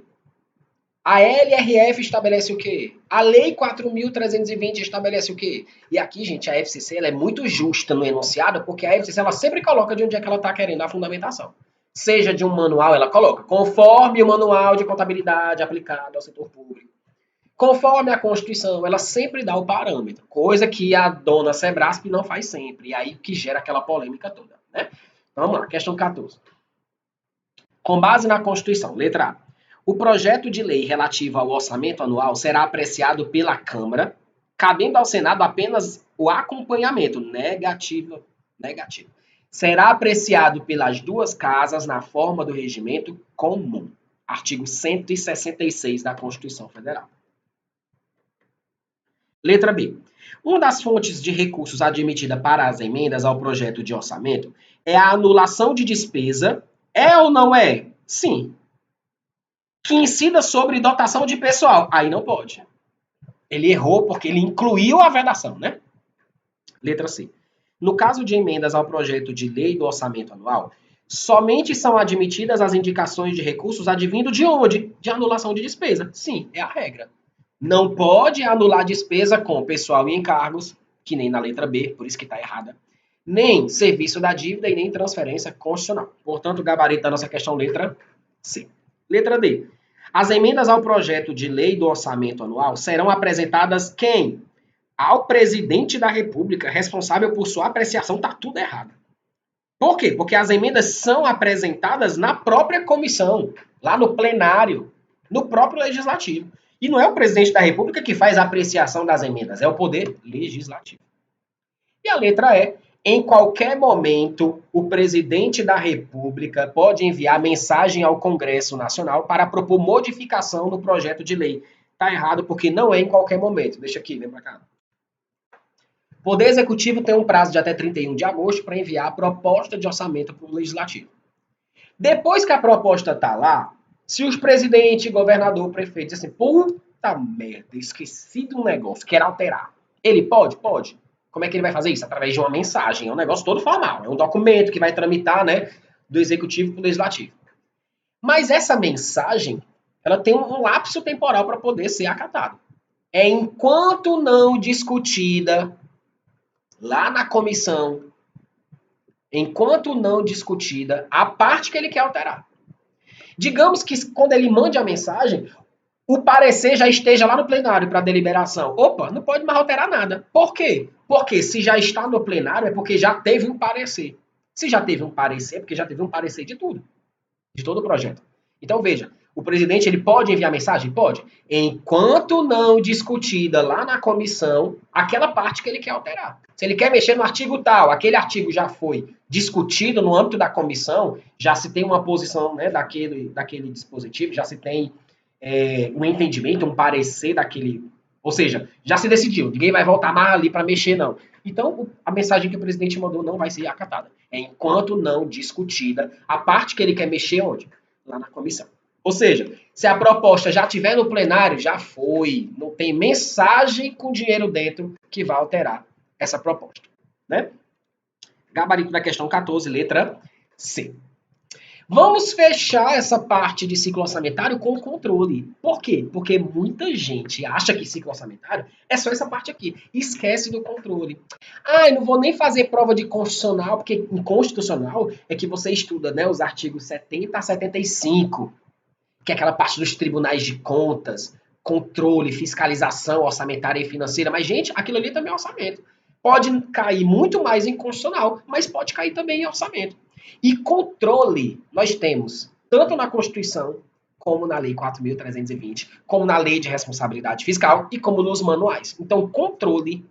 A LRF estabelece o quê? A Lei 4.320 estabelece o quê? E aqui, gente, a FCC ela é muito justa no enunciado, porque a FCC ela sempre coloca de onde é que ela está querendo a fundamentação. Seja de um manual, ela coloca, conforme o manual de contabilidade aplicado ao setor público. Conforme a Constituição, ela sempre dá o parâmetro, coisa que a dona Sebrasp não faz sempre, e aí que gera aquela polêmica toda. Né? Então, vamos lá, questão 14. Com base na Constituição, letra A. O projeto de lei relativo ao orçamento anual será apreciado pela Câmara, cabendo ao Senado apenas o acompanhamento negativo. Será apreciado pelas duas casas na forma do regimento comum. Artigo 166 da Constituição Federal. Letra B. Uma das fontes de recursos admitida para as emendas ao projeto de orçamento é a anulação de despesa. É ou não é? Sim. Que incida sobre dotação de pessoal. Aí não pode. Ele errou porque ele incluiu a vedação, né? Letra C. No caso de emendas ao projeto de lei do orçamento anual, somente são admitidas as indicações de recursos advindo de onde? De anulação de despesa. Sim, é a regra. Não pode anular despesa com pessoal e encargos, que nem na letra B, por isso que está errada, nem serviço da dívida e nem transferência constitucional. Portanto, o gabarito da nossa questão, letra C. Letra D. As emendas ao projeto de lei do orçamento anual serão apresentadas quem? Ao presidente da República, responsável por sua apreciação. Está tudo errado. Por quê? Porque as emendas são apresentadas na própria comissão, lá no plenário, no próprio legislativo. E não é o presidente da República que faz a apreciação das emendas, é o poder legislativo. E a letra E. Em qualquer momento, o presidente da República pode enviar mensagem ao Congresso Nacional para propor modificação no projeto de lei. Está errado porque não é em qualquer momento. Deixa aqui, vem para cá. O Poder Executivo tem um prazo de até 31 de agosto para enviar a proposta de orçamento para o Legislativo. Depois que a proposta está lá, se os presidente, governador, prefeito dizem assim, puta merda, esqueci de um negócio, quero alterar. Ele pode? Pode. Como é que ele vai fazer isso? Através de uma mensagem. É um negócio todo formal. É um documento que vai tramitar, né, do executivo para o legislativo. Mas essa mensagem, ela tem um lapso temporal para poder ser acatada. É enquanto não discutida lá na comissão, enquanto não discutida a parte que ele quer alterar. Digamos que quando ele mande a mensagem, o parecer já esteja lá no plenário para deliberação. Opa, não pode mais alterar nada. Por quê? Porque se já está no plenário é porque já teve um parecer. Se já teve um parecer, é porque já teve um parecer de tudo. De todo o projeto. Então veja, o presidente ele pode enviar mensagem? Pode. Enquanto não discutida lá na comissão aquela parte que ele quer alterar. Se ele quer mexer no artigo tal, aquele artigo já foi discutido no âmbito da comissão, já se tem uma posição, né, daquele dispositivo, já se tem um entendimento, um parecer daquele. Ou seja, já se decidiu, ninguém vai voltar mais ali para mexer, não. Então, a mensagem que o presidente mandou não vai ser acatada. É enquanto não discutida a parte que ele quer mexer onde? Lá na comissão. Ou seja, se a proposta já estiver no plenário, já foi. Não tem mensagem com dinheiro dentro que vai alterar essa proposta. Né? Gabarito da questão 14, letra C. Vamos fechar essa parte de ciclo orçamentário com o controle. Por quê? Porque muita gente acha que ciclo orçamentário é só essa parte aqui. Esquece do controle. Ah, eu não vou nem fazer prova de constitucional, porque em constitucional é que você estuda, né, os artigos 70 a 75, que é aquela parte dos tribunais de contas, controle, fiscalização orçamentária e financeira. Mas, gente, aquilo ali também é orçamento. Pode cair muito mais em constitucional, mas pode cair também em orçamento. E controle nós temos tanto na Constituição, como na Lei 4.320, como na Lei de Responsabilidade Fiscal e como nos manuais. Então, controle,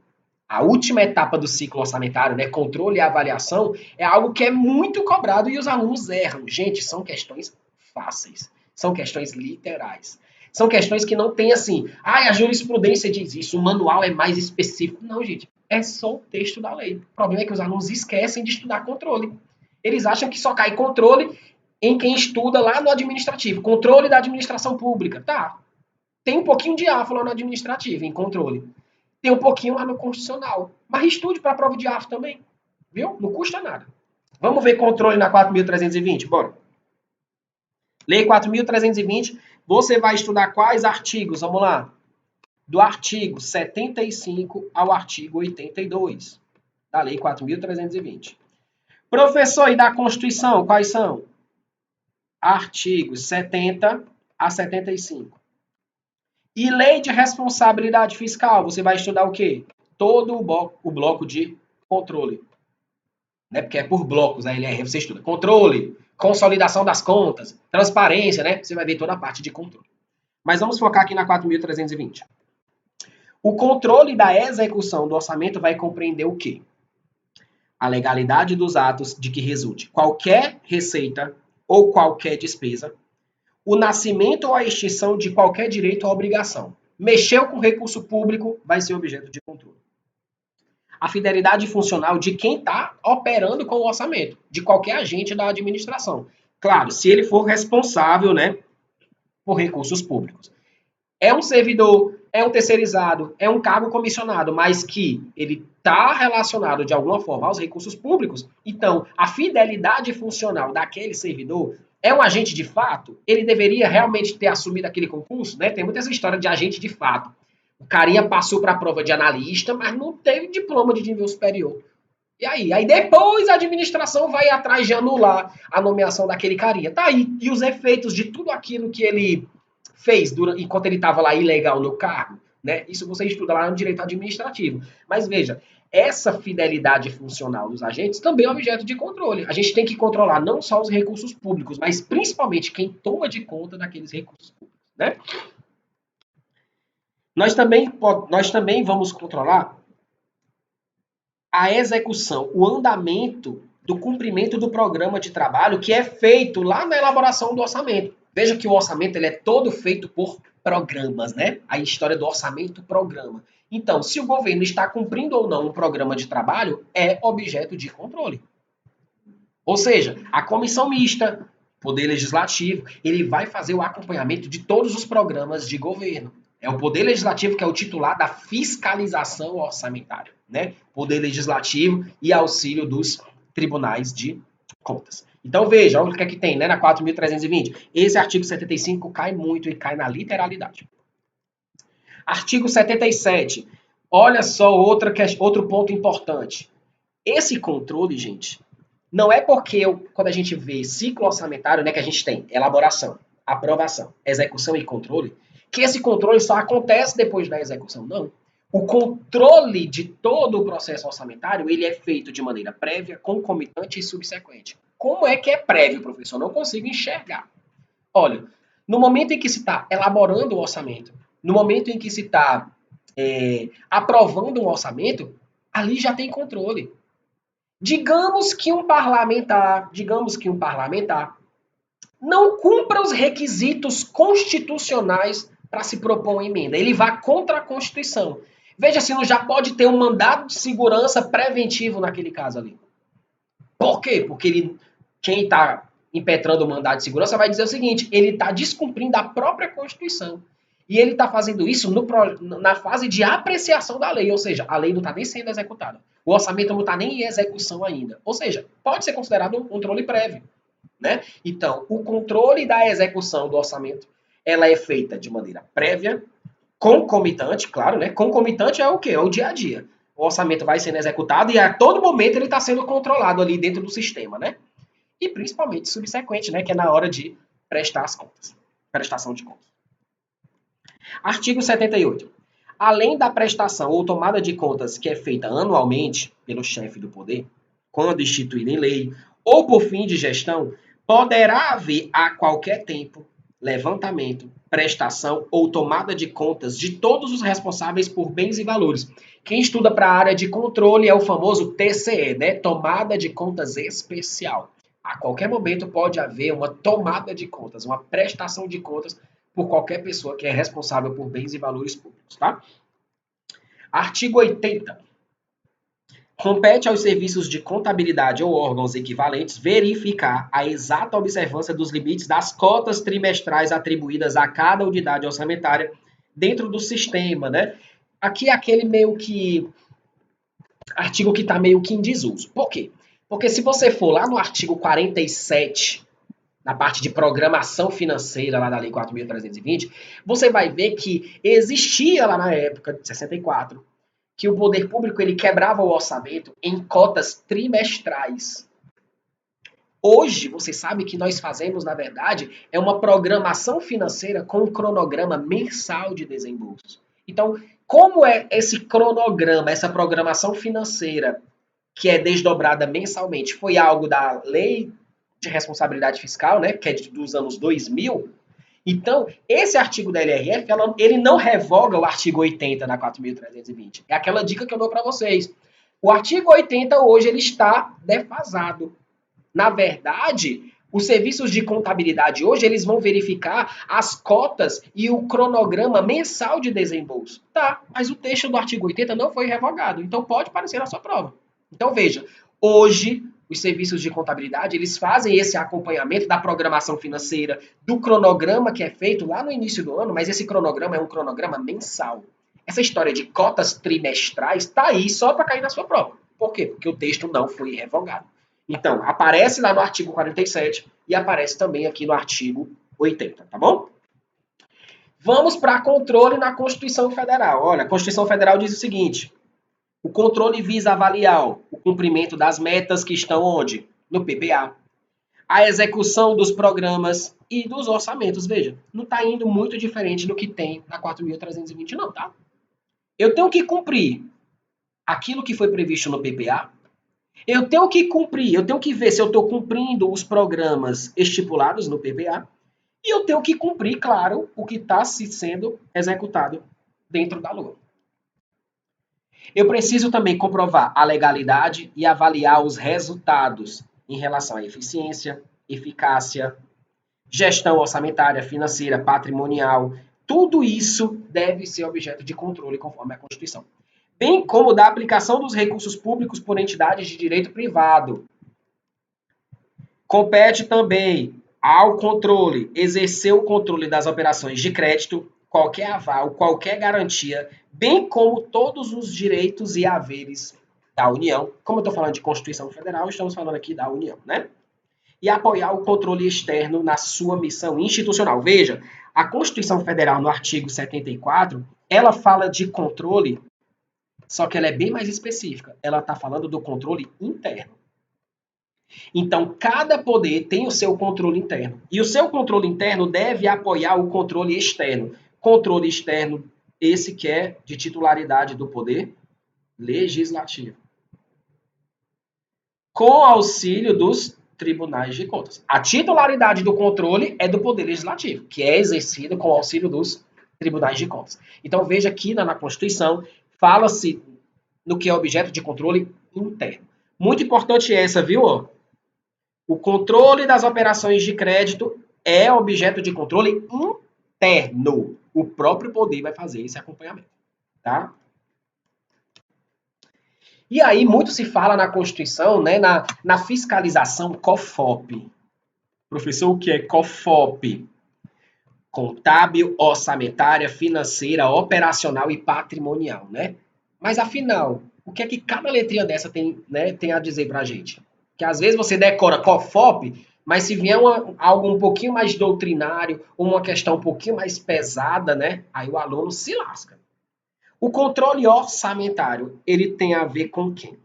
a última etapa do ciclo orçamentário, né, controle e avaliação, é algo que é muito cobrado e os alunos erram. Gente, são questões fáceis, são questões literais. São questões que não tem assim, a jurisprudência diz isso, o manual é mais específico. Não, gente, é só o texto da lei. O problema é que os alunos esquecem de estudar controle. Eles acham que só cai controle em quem estuda lá no administrativo. Controle da administração pública. Tá. Tem um pouquinho de AFA no administrativo, em controle. Tem um pouquinho lá no constitucional. Mas estude para a prova de AFA também. Viu? Não custa nada. Vamos ver controle na 4.320? Bora. Lei 4.320. Você vai estudar quais artigos? Vamos lá. Do artigo 75 ao artigo 82 da Lei 4.320. Professor, e da Constituição, quais são? Artigos 70 a 75. E lei de responsabilidade fiscal, você vai estudar o quê? Todo o bloco de controle. Né? Porque é por blocos, a LR você estuda. Controle, consolidação das contas, transparência, né? Você vai ver toda a parte de controle. Mas vamos focar aqui na 4.320. O controle da execução do orçamento vai compreender o quê? A legalidade dos atos de que resulte qualquer receita ou qualquer despesa, o nascimento ou a extinção de qualquer direito ou obrigação. Mexeu com recurso público, vai ser objeto de controle. A fidelidade funcional de quem está operando com o orçamento, de qualquer agente da administração. Claro, se ele for responsável, né, por recursos públicos. É um servidor, é um terceirizado, é um cargo comissionado, mas que ele está relacionado de alguma forma aos recursos públicos, então a fidelidade funcional daquele servidor é um agente de fato? Ele deveria realmente ter assumido aquele concurso? Né? Tem muita essa história de agente de fato. O carinha passou para a prova de analista, mas não teve diploma de nível superior. E aí? Aí depois a administração vai atrás de anular a nomeação daquele carinha. Tá aí. E os efeitos de tudo aquilo que ele fez enquanto ele estava lá ilegal no cargo, né? Isso você estuda lá no direito administrativo. Mas veja, essa fidelidade funcional dos agentes também é objeto de controle. A gente tem que controlar não só os recursos públicos, mas principalmente quem toma de conta daqueles recursos públicos, né? Nós também vamos controlar a execução, o andamento do cumprimento do programa de trabalho que é feito lá na elaboração do orçamento. Veja que o orçamento ele é todo feito por programas, né? A história do orçamento-programa. Então, se o governo está cumprindo ou não um programa de trabalho, é objeto de controle. Ou seja, a comissão mista, Poder Legislativo, ele vai fazer o acompanhamento de todos os programas de governo. É o Poder Legislativo que é o titular da fiscalização orçamentária, né? Poder Legislativo e auxílio dos tribunais de contas. Então veja, olha o que é que tem, né, na 4.320. Esse artigo 75 cai muito e cai na literalidade. Artigo 77. Olha só outro ponto importante. Esse controle, gente, não é porque quando a gente vê ciclo orçamentário, né, que a gente tem elaboração, aprovação, execução e controle, que esse controle só acontece depois da execução. Não. O controle de todo o processo orçamentário, ele é feito de maneira prévia, concomitante e subsequente. Como é que é prévio, professor? Não consigo enxergar. Olha, no momento em que se está elaborando o orçamento, no momento em que se está aprovando um orçamento, ali já tem controle. Digamos que um parlamentar não cumpra os requisitos constitucionais para se propor uma emenda. Ele vai contra a Constituição. Veja se não já pode ter um mandado de segurança preventivo naquele caso ali. Por quê? Porque quem está impetrando o mandado de segurança vai dizer o seguinte, ele está descumprindo a própria Constituição. E ele está fazendo isso na fase de apreciação da lei, ou seja, a lei não está nem sendo executada. O orçamento não está nem em execução ainda. Ou seja, pode ser considerado um controle prévio, né? Então, o controle da execução do orçamento, ela é feita de maneira prévia, concomitante, claro, né? Concomitante é o quê? É o dia a dia. O orçamento vai sendo executado e a todo momento ele está sendo controlado ali dentro do sistema, né? E principalmente subsequente, né? Que é na hora de prestar as contas. Prestação de contas. Artigo 78. Além da prestação ou tomada de contas que é feita anualmente pelo chefe do poder, quando instituída em lei, ou por fim de gestão, poderá haver a qualquer tempo levantamento, prestação ou tomada de contas de todos os responsáveis por bens e valores. Quem estuda para a área de controle é o famoso TCE, né? Tomada de contas especial. A qualquer momento pode haver uma tomada de contas, uma prestação de contas por qualquer pessoa que é responsável por bens e valores públicos, tá? Artigo 80. Compete aos serviços de contabilidade ou órgãos equivalentes verificar a exata observância dos limites das cotas trimestrais atribuídas a cada unidade orçamentária dentro do sistema, né? Aqui é aquele meio que artigo que está meio que em desuso. Por quê? Porque se você for lá no artigo 47, na parte de programação financeira lá da Lei 4.320, você vai ver que existia lá na época de 64 que o poder público ele quebrava o orçamento em cotas trimestrais. Hoje, você sabe que nós fazemos, na verdade, é uma programação financeira com um cronograma mensal de desembolsos. Então, como é esse cronograma, essa programação financeira que é desdobrada mensalmente, foi algo da Lei de Responsabilidade Fiscal, né, que é dos anos 2000, então, esse artigo da LRF, ele não revoga o artigo 80 da 4.320. É aquela dica que eu dou para vocês. O artigo 80 hoje ele está defasado. Na verdade, os serviços de contabilidade hoje eles vão verificar as cotas e o cronograma mensal de desembolso. Tá, mas o texto do artigo 80 não foi revogado. Então pode aparecer na sua prova. Então veja, hoje os serviços de contabilidade, eles fazem esse acompanhamento da programação financeira, do cronograma que é feito lá no início do ano, mas esse cronograma é um cronograma mensal. Essa história de cotas trimestrais está aí só para cair na sua prova. Por quê? Porque o texto não foi revogado. Então, aparece lá no artigo 47 e aparece também aqui no artigo 80, tá bom? Vamos para controle na Constituição Federal. Olha, a Constituição Federal diz o seguinte: o controle visa avaliar o cumprimento das metas que estão onde? No PPA. A execução dos programas e dos orçamentos. Veja, não está indo muito diferente do que tem na 4.320 não, tá? Eu tenho que cumprir aquilo que foi previsto no PPA. Eu tenho que cumprir, eu tenho que ver se eu estou cumprindo os programas estipulados no PPA. E eu tenho que cumprir, claro, o que está sendo executado dentro da LOA. Eu preciso também comprovar a legalidade e avaliar os resultados em relação à eficiência, eficácia, gestão orçamentária, financeira, patrimonial. Tudo isso deve ser objeto de controle conforme a Constituição. Bem como da aplicação dos recursos públicos por entidades de direito privado. Compete também ao controle exercer o controle das operações de crédito, qualquer aval, qualquer garantia, bem como todos os direitos e haveres da União. Como eu estou falando de Constituição Federal, estamos falando aqui da União, né? E apoiar o controle externo na sua missão institucional. Veja, a Constituição Federal, no artigo 74, ela fala de controle, só que ela é bem mais específica. Ela está falando do controle interno. Então, cada poder tem o seu controle interno. E o seu controle interno deve apoiar o controle externo. Controle externo, esse que é de titularidade do poder legislativo. Com auxílio dos tribunais de contas. A titularidade do controle é do poder legislativo, que é exercido com auxílio dos tribunais de contas. Então, veja aqui na Constituição, fala-se no que é objeto de controle interno. Muito importante essa, viu? O controle das operações de crédito é objeto de controle interno. O próprio poder vai fazer esse acompanhamento, tá? E aí, muito se fala na Constituição, né, na fiscalização COFOP. Professor, o que é COFOP? Contábil, orçamentária, financeira, operacional e patrimonial, né? Mas, afinal, o que é que cada letrinha dessa tem, né, tem a dizer pra gente. Que às vezes você decora COFOP, mas se vier algo um pouquinho mais doutrinário, ou uma questão um pouquinho mais pesada, né, aí o aluno se lasca. O controle orçamentário, ele tem a ver com quem?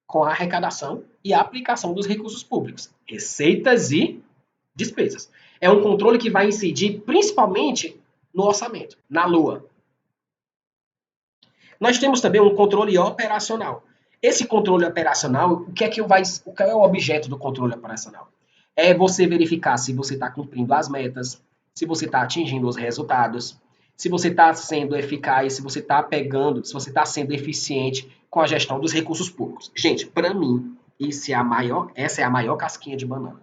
Com a arrecadação e a aplicação dos recursos públicos, receitas e despesas. É um controle que vai incidir principalmente no orçamento, na LOA. Nós temos também um controle operacional. Esse controle operacional, qual é o objeto do controle operacional? É você verificar se você está cumprindo as metas, se você está atingindo os resultados, se você está sendo eficaz, se você está pegando, se você está sendo eficiente com a gestão dos recursos públicos. Gente, para mim, essa é a maior casquinha de banana.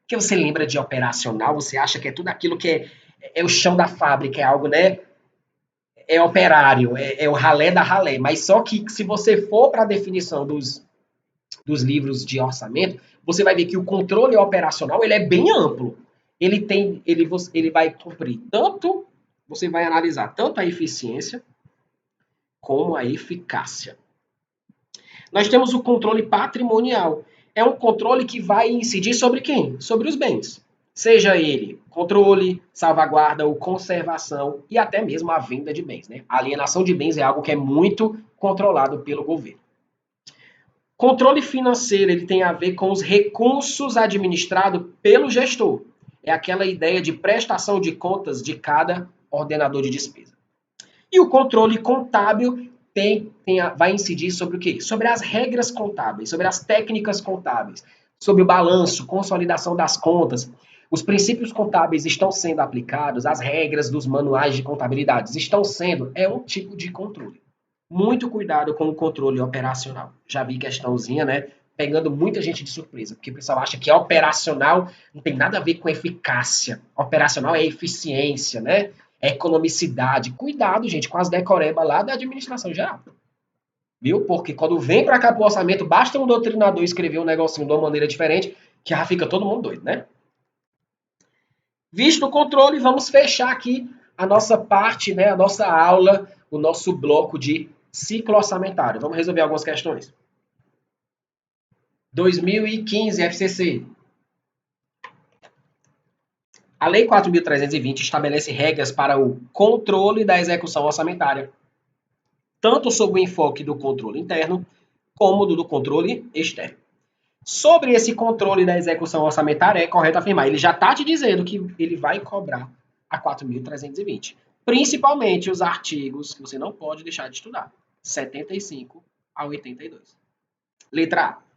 Porque você lembra de operacional, você acha que é tudo aquilo que é o chão da fábrica, é algo, né? É operário, é o ralé da ralé. Mas só que se você for para a definição dos livros de orçamento, você vai ver que o controle operacional ele é bem amplo. Ele vai cumprir tanto, você vai analisar tanto a eficiência como a eficácia. Nós temos o controle patrimonial. É um controle que vai incidir sobre quem? Sobre os bens. Seja ele controle, salvaguarda ou conservação e até mesmo a venda de bens. Né? A alienação de bens é algo que é muito controlado pelo governo. Controle financeiro ele tem a ver com os recursos administrados pelo gestor. É aquela ideia de prestação de contas de cada ordenador de despesa. E o controle contábil vai incidir sobre o quê? Sobre as regras contábeis, sobre as técnicas contábeis, sobre o balanço, consolidação das contas. Os princípios contábeis estão sendo aplicados, as regras dos manuais de contabilidade estão sendo, é um tipo de controle. Muito cuidado com o controle operacional. Já vi questãozinha, né? Pegando muita gente de surpresa, porque o pessoal acha que operacional não tem nada a ver com eficácia. Operacional é eficiência, né? É economicidade. Cuidado, gente, com as decorebas lá da administração geral. Viu? Porque quando vem para cá pro orçamento, basta um doutrinador escrever um negocinho de uma maneira diferente, que já fica todo mundo doido, né? Visto o controle, vamos fechar aqui a nossa parte, né? A nossa aula, o nosso bloco de ciclo orçamentário. Vamos resolver algumas questões. 2015, FCC. A Lei 4.320 estabelece regras para o controle da execução orçamentária, tanto sob o enfoque do controle interno, como do controle externo. Sobre esse controle da execução orçamentária, é correto afirmar, ele já está te dizendo que ele vai cobrar a 4.320. Principalmente os artigos que você não pode deixar de estudar, 75 a 82. Letra A.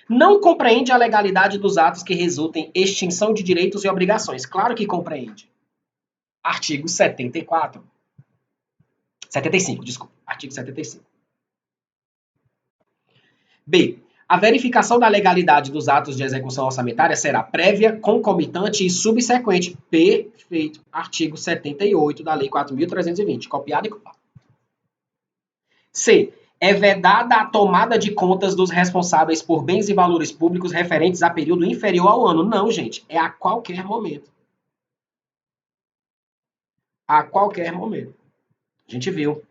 Não compreende a legalidade dos atos que resultem em extinção de direitos e obrigações. Claro que compreende. Artigo 74. 75, desculpa. Artigo 75. B. A verificação da legalidade dos atos de execução orçamentária será prévia, concomitante e subsequente. Perfeito. Artigo 78 da Lei 4.320. Copiado e colado. C. É vedada a tomada de contas dos responsáveis por bens e valores públicos referentes a período inferior ao ano. Não, gente. É a qualquer momento. A qualquer momento. A gente viu.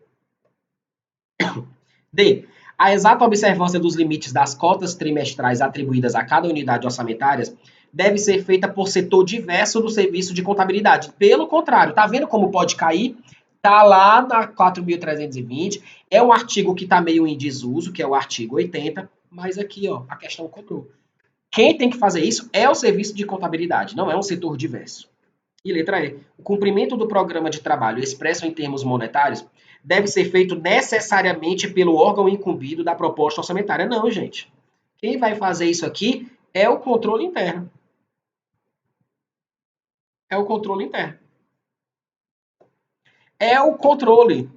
D. A exata observância dos limites das cotas trimestrais atribuídas a cada unidade orçamentária deve ser feita por setor diverso do serviço de contabilidade. Pelo contrário, tá vendo como pode cair? Tá lá na 4.320, é um artigo que está meio em desuso, que é o artigo 80, mas aqui, ó, a questão cobrou. Quem tem que fazer isso é o serviço de contabilidade, não é um setor diverso. E letra E. O cumprimento do programa de trabalho expresso em termos monetários deve ser feito necessariamente pelo órgão incumbido da proposta orçamentária. Não, gente. Quem vai fazer isso aqui é o controle interno. É o controle interno. É o controle.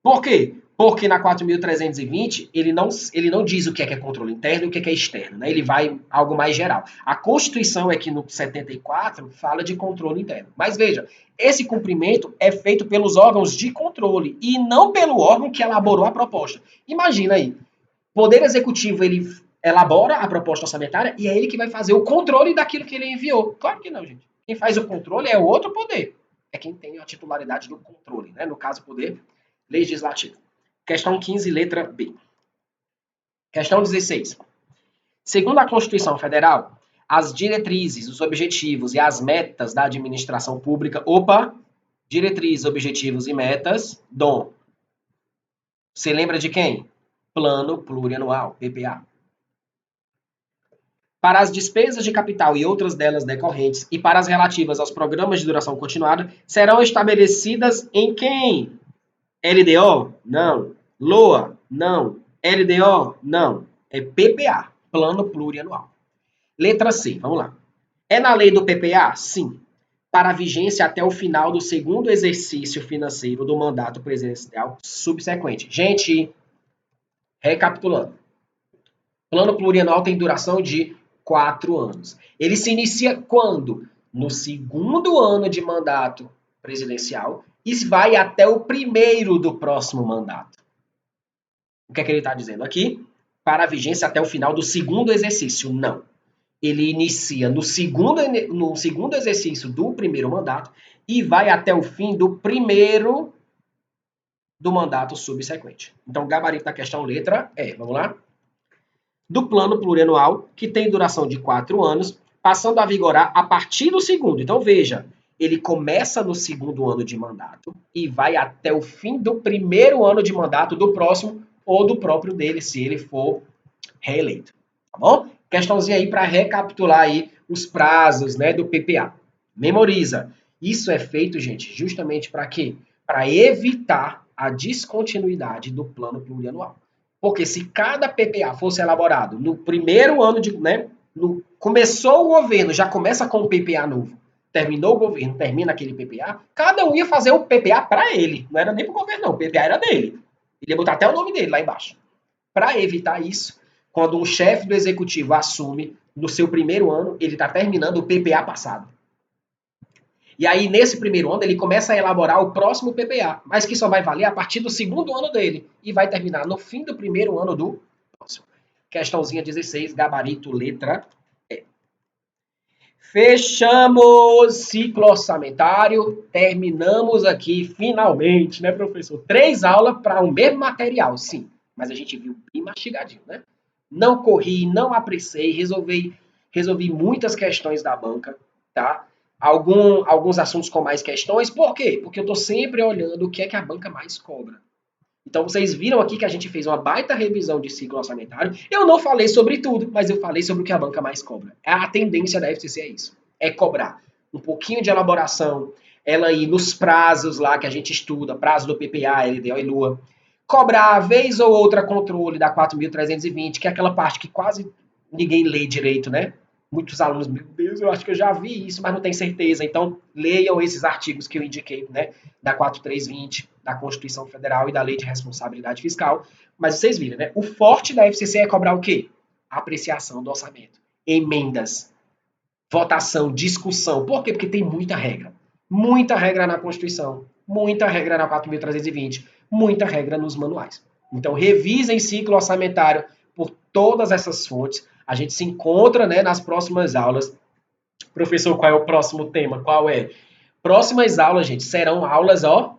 Por quê? Porque na 4.320 ele não diz o que é controle interno e o que é externo, né? Ele vai algo mais geral. A Constituição aqui no 74 fala de controle interno. Mas veja, esse cumprimento é feito pelos órgãos de controle e não pelo órgão que elaborou a proposta. Imagina aí, o Poder Executivo ele elabora a proposta orçamentária e é ele que vai fazer o controle daquilo que ele enviou. Claro que não, gente. Quem faz o controle é o outro poder. É quem tem a titularidade do controle, né? No caso, o poder legislativo. Questão 15, letra B. Questão 16. Segundo a Constituição Federal, as diretrizes, os objetivos e as metas da administração pública... Opa! Diretrizes, objetivos e metas, DOM. Você lembra de quem? Plano Plurianual, PPA. Para as despesas de capital e outras delas decorrentes e para as relativas aos programas de duração continuada, serão estabelecidas em quem? LDO? Não. LOA? Não. LDO? Não. É PPA, Plano Plurianual. Letra C, vamos lá. É na lei do PPA? Sim. Para a vigência até o final do segundo exercício financeiro do mandato presidencial subsequente. Gente, recapitulando. Plano plurianual tem duração de 4 anos. Ele se inicia quando? No segundo ano de mandato presidencial e vai até o primeiro do próximo mandato. O que é que ele está dizendo aqui? Para a vigência até o final do segundo exercício. Não. Ele inicia no segundo exercício do primeiro mandato e vai até o fim do primeiro do mandato subsequente. Então, o gabarito da questão letra E. Vamos lá? Do plano plurianual, que tem duração de 4 anos, passando a vigorar a partir do segundo. Então, veja, ele começa no segundo ano de mandato e vai até o fim do primeiro ano de mandato do próximo ou do próprio dele, se ele for reeleito. Tá bom? Questãozinha aí para recapitular aí os prazos, né, do PPA. Memoriza. Isso é feito, gente, justamente para quê? Para evitar a descontinuidade do plano plurianual. Porque se cada PPA fosse elaborado no primeiro ano de, né, começou o governo, já começa com o PPA novo. Terminou o governo, termina aquele PPA, cada um ia fazer o PPA para ele. Não era nem para o governo, não. O PPA era dele. Ele ia botar até o nome dele lá embaixo. Para evitar isso, quando um chefe do executivo assume, no seu primeiro ano, ele está terminando o PPA passado. E aí, nesse primeiro ano, ele começa a elaborar o próximo PPA, mas que só vai valer a partir do segundo ano dele e vai terminar no fim do primeiro ano do próximo. Questãozinha 16, gabarito, letra E. Fechamos ciclo orçamentário, terminamos aqui finalmente, né, professor? 3 aulas para o mesmo material, sim, mas a gente viu bem mastigadinho, né? Não corri, não apressei, resolvi muitas questões da banca, tá? Alguns assuntos com mais questões, por quê? Porque eu estou sempre olhando o que é que a banca mais cobra. Então, vocês viram aqui que a gente fez uma baita revisão de ciclo orçamentário. Eu não falei sobre tudo, mas eu falei sobre o que a banca mais cobra. A tendência da FCC é isso, é cobrar um pouquinho de elaboração, ela ir nos prazos lá que a gente estuda, prazo do PPA, LDO e LUA, cobrar vez ou outra controle da 4.320, que é aquela parte que quase ninguém lê direito, né? Muitos alunos, meu Deus, eu acho que eu já vi isso, mas não tenho certeza. Então, leiam esses artigos que eu indiquei, né? Da 4320, da Constituição Federal e da Lei de Responsabilidade Fiscal. Mas vocês viram, né? O forte da FCC é cobrar o quê? Apreciação do orçamento, emendas, votação, discussão. Por quê? Porque tem muita regra. Muita regra na Constituição, muita regra na 4.320, muita regra nos manuais. Então, revisem ciclo orçamentário por todas essas fontes. A gente se encontra, né, nas próximas aulas. Professor, qual é o próximo tema? Qual é? Próximas aulas, gente, serão aulas, ó,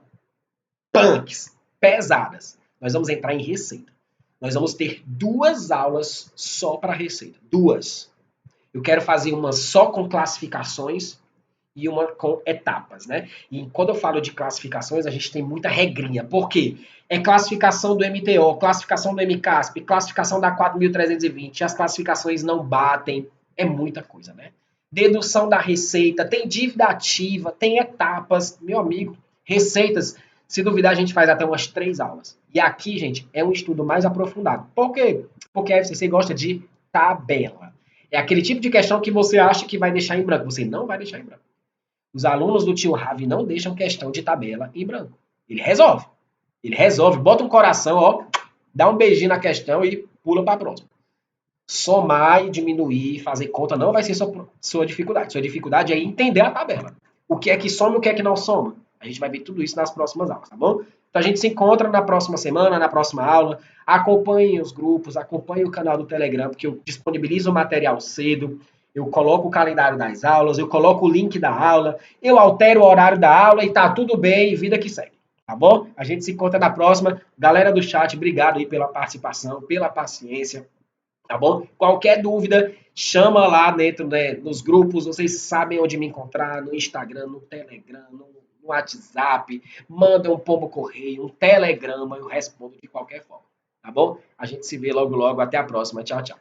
punks, pesadas. Nós vamos entrar em receita. Nós vamos ter 2 aulas só para receita. 2. Eu quero fazer uma só com classificações e uma com etapas, né? E quando eu falo de classificações, a gente tem muita regrinha. Por quê? É classificação do MTO, classificação do MCASP, classificação da 4.320, as classificações não batem, é muita coisa, né? Dedução da receita, tem dívida ativa, tem etapas, meu amigo, receitas, se duvidar a gente faz até umas 3 aulas. E aqui, gente, é um estudo mais aprofundado. Por quê? Porque a FCC gosta de tabela. É aquele tipo de questão que você acha que vai deixar em branco, você não vai deixar em branco. Os alunos do tio Ravi não deixam questão de tabela em branco. Ele resolve. Ele resolve, bota um coração, ó, dá um beijinho na questão e pula para a próxima. Somar e diminuir, fazer conta não vai ser sua dificuldade. Sua dificuldade é entender a tabela. O que é que soma e o que é que não soma. A gente vai ver tudo isso nas próximas aulas, tá bom? Então a gente se encontra na próxima semana, na próxima aula. Acompanhem os grupos, acompanhem o canal do Telegram, porque eu disponibilizo o material cedo. Eu coloco o calendário das aulas, eu coloco o link da aula, eu altero o horário da aula e tá tudo bem, vida que segue. Tá bom? A gente se encontra na próxima. Galera do chat, obrigado aí pela participação, pela paciência. Tá bom? Qualquer dúvida, chama lá dentro, né, nos grupos, vocês sabem onde me encontrar, no Instagram, no Telegram, no WhatsApp, manda um pombo correio, um telegrama, eu respondo de qualquer forma, tá bom? A gente se vê logo logo, até a próxima, tchau, tchau.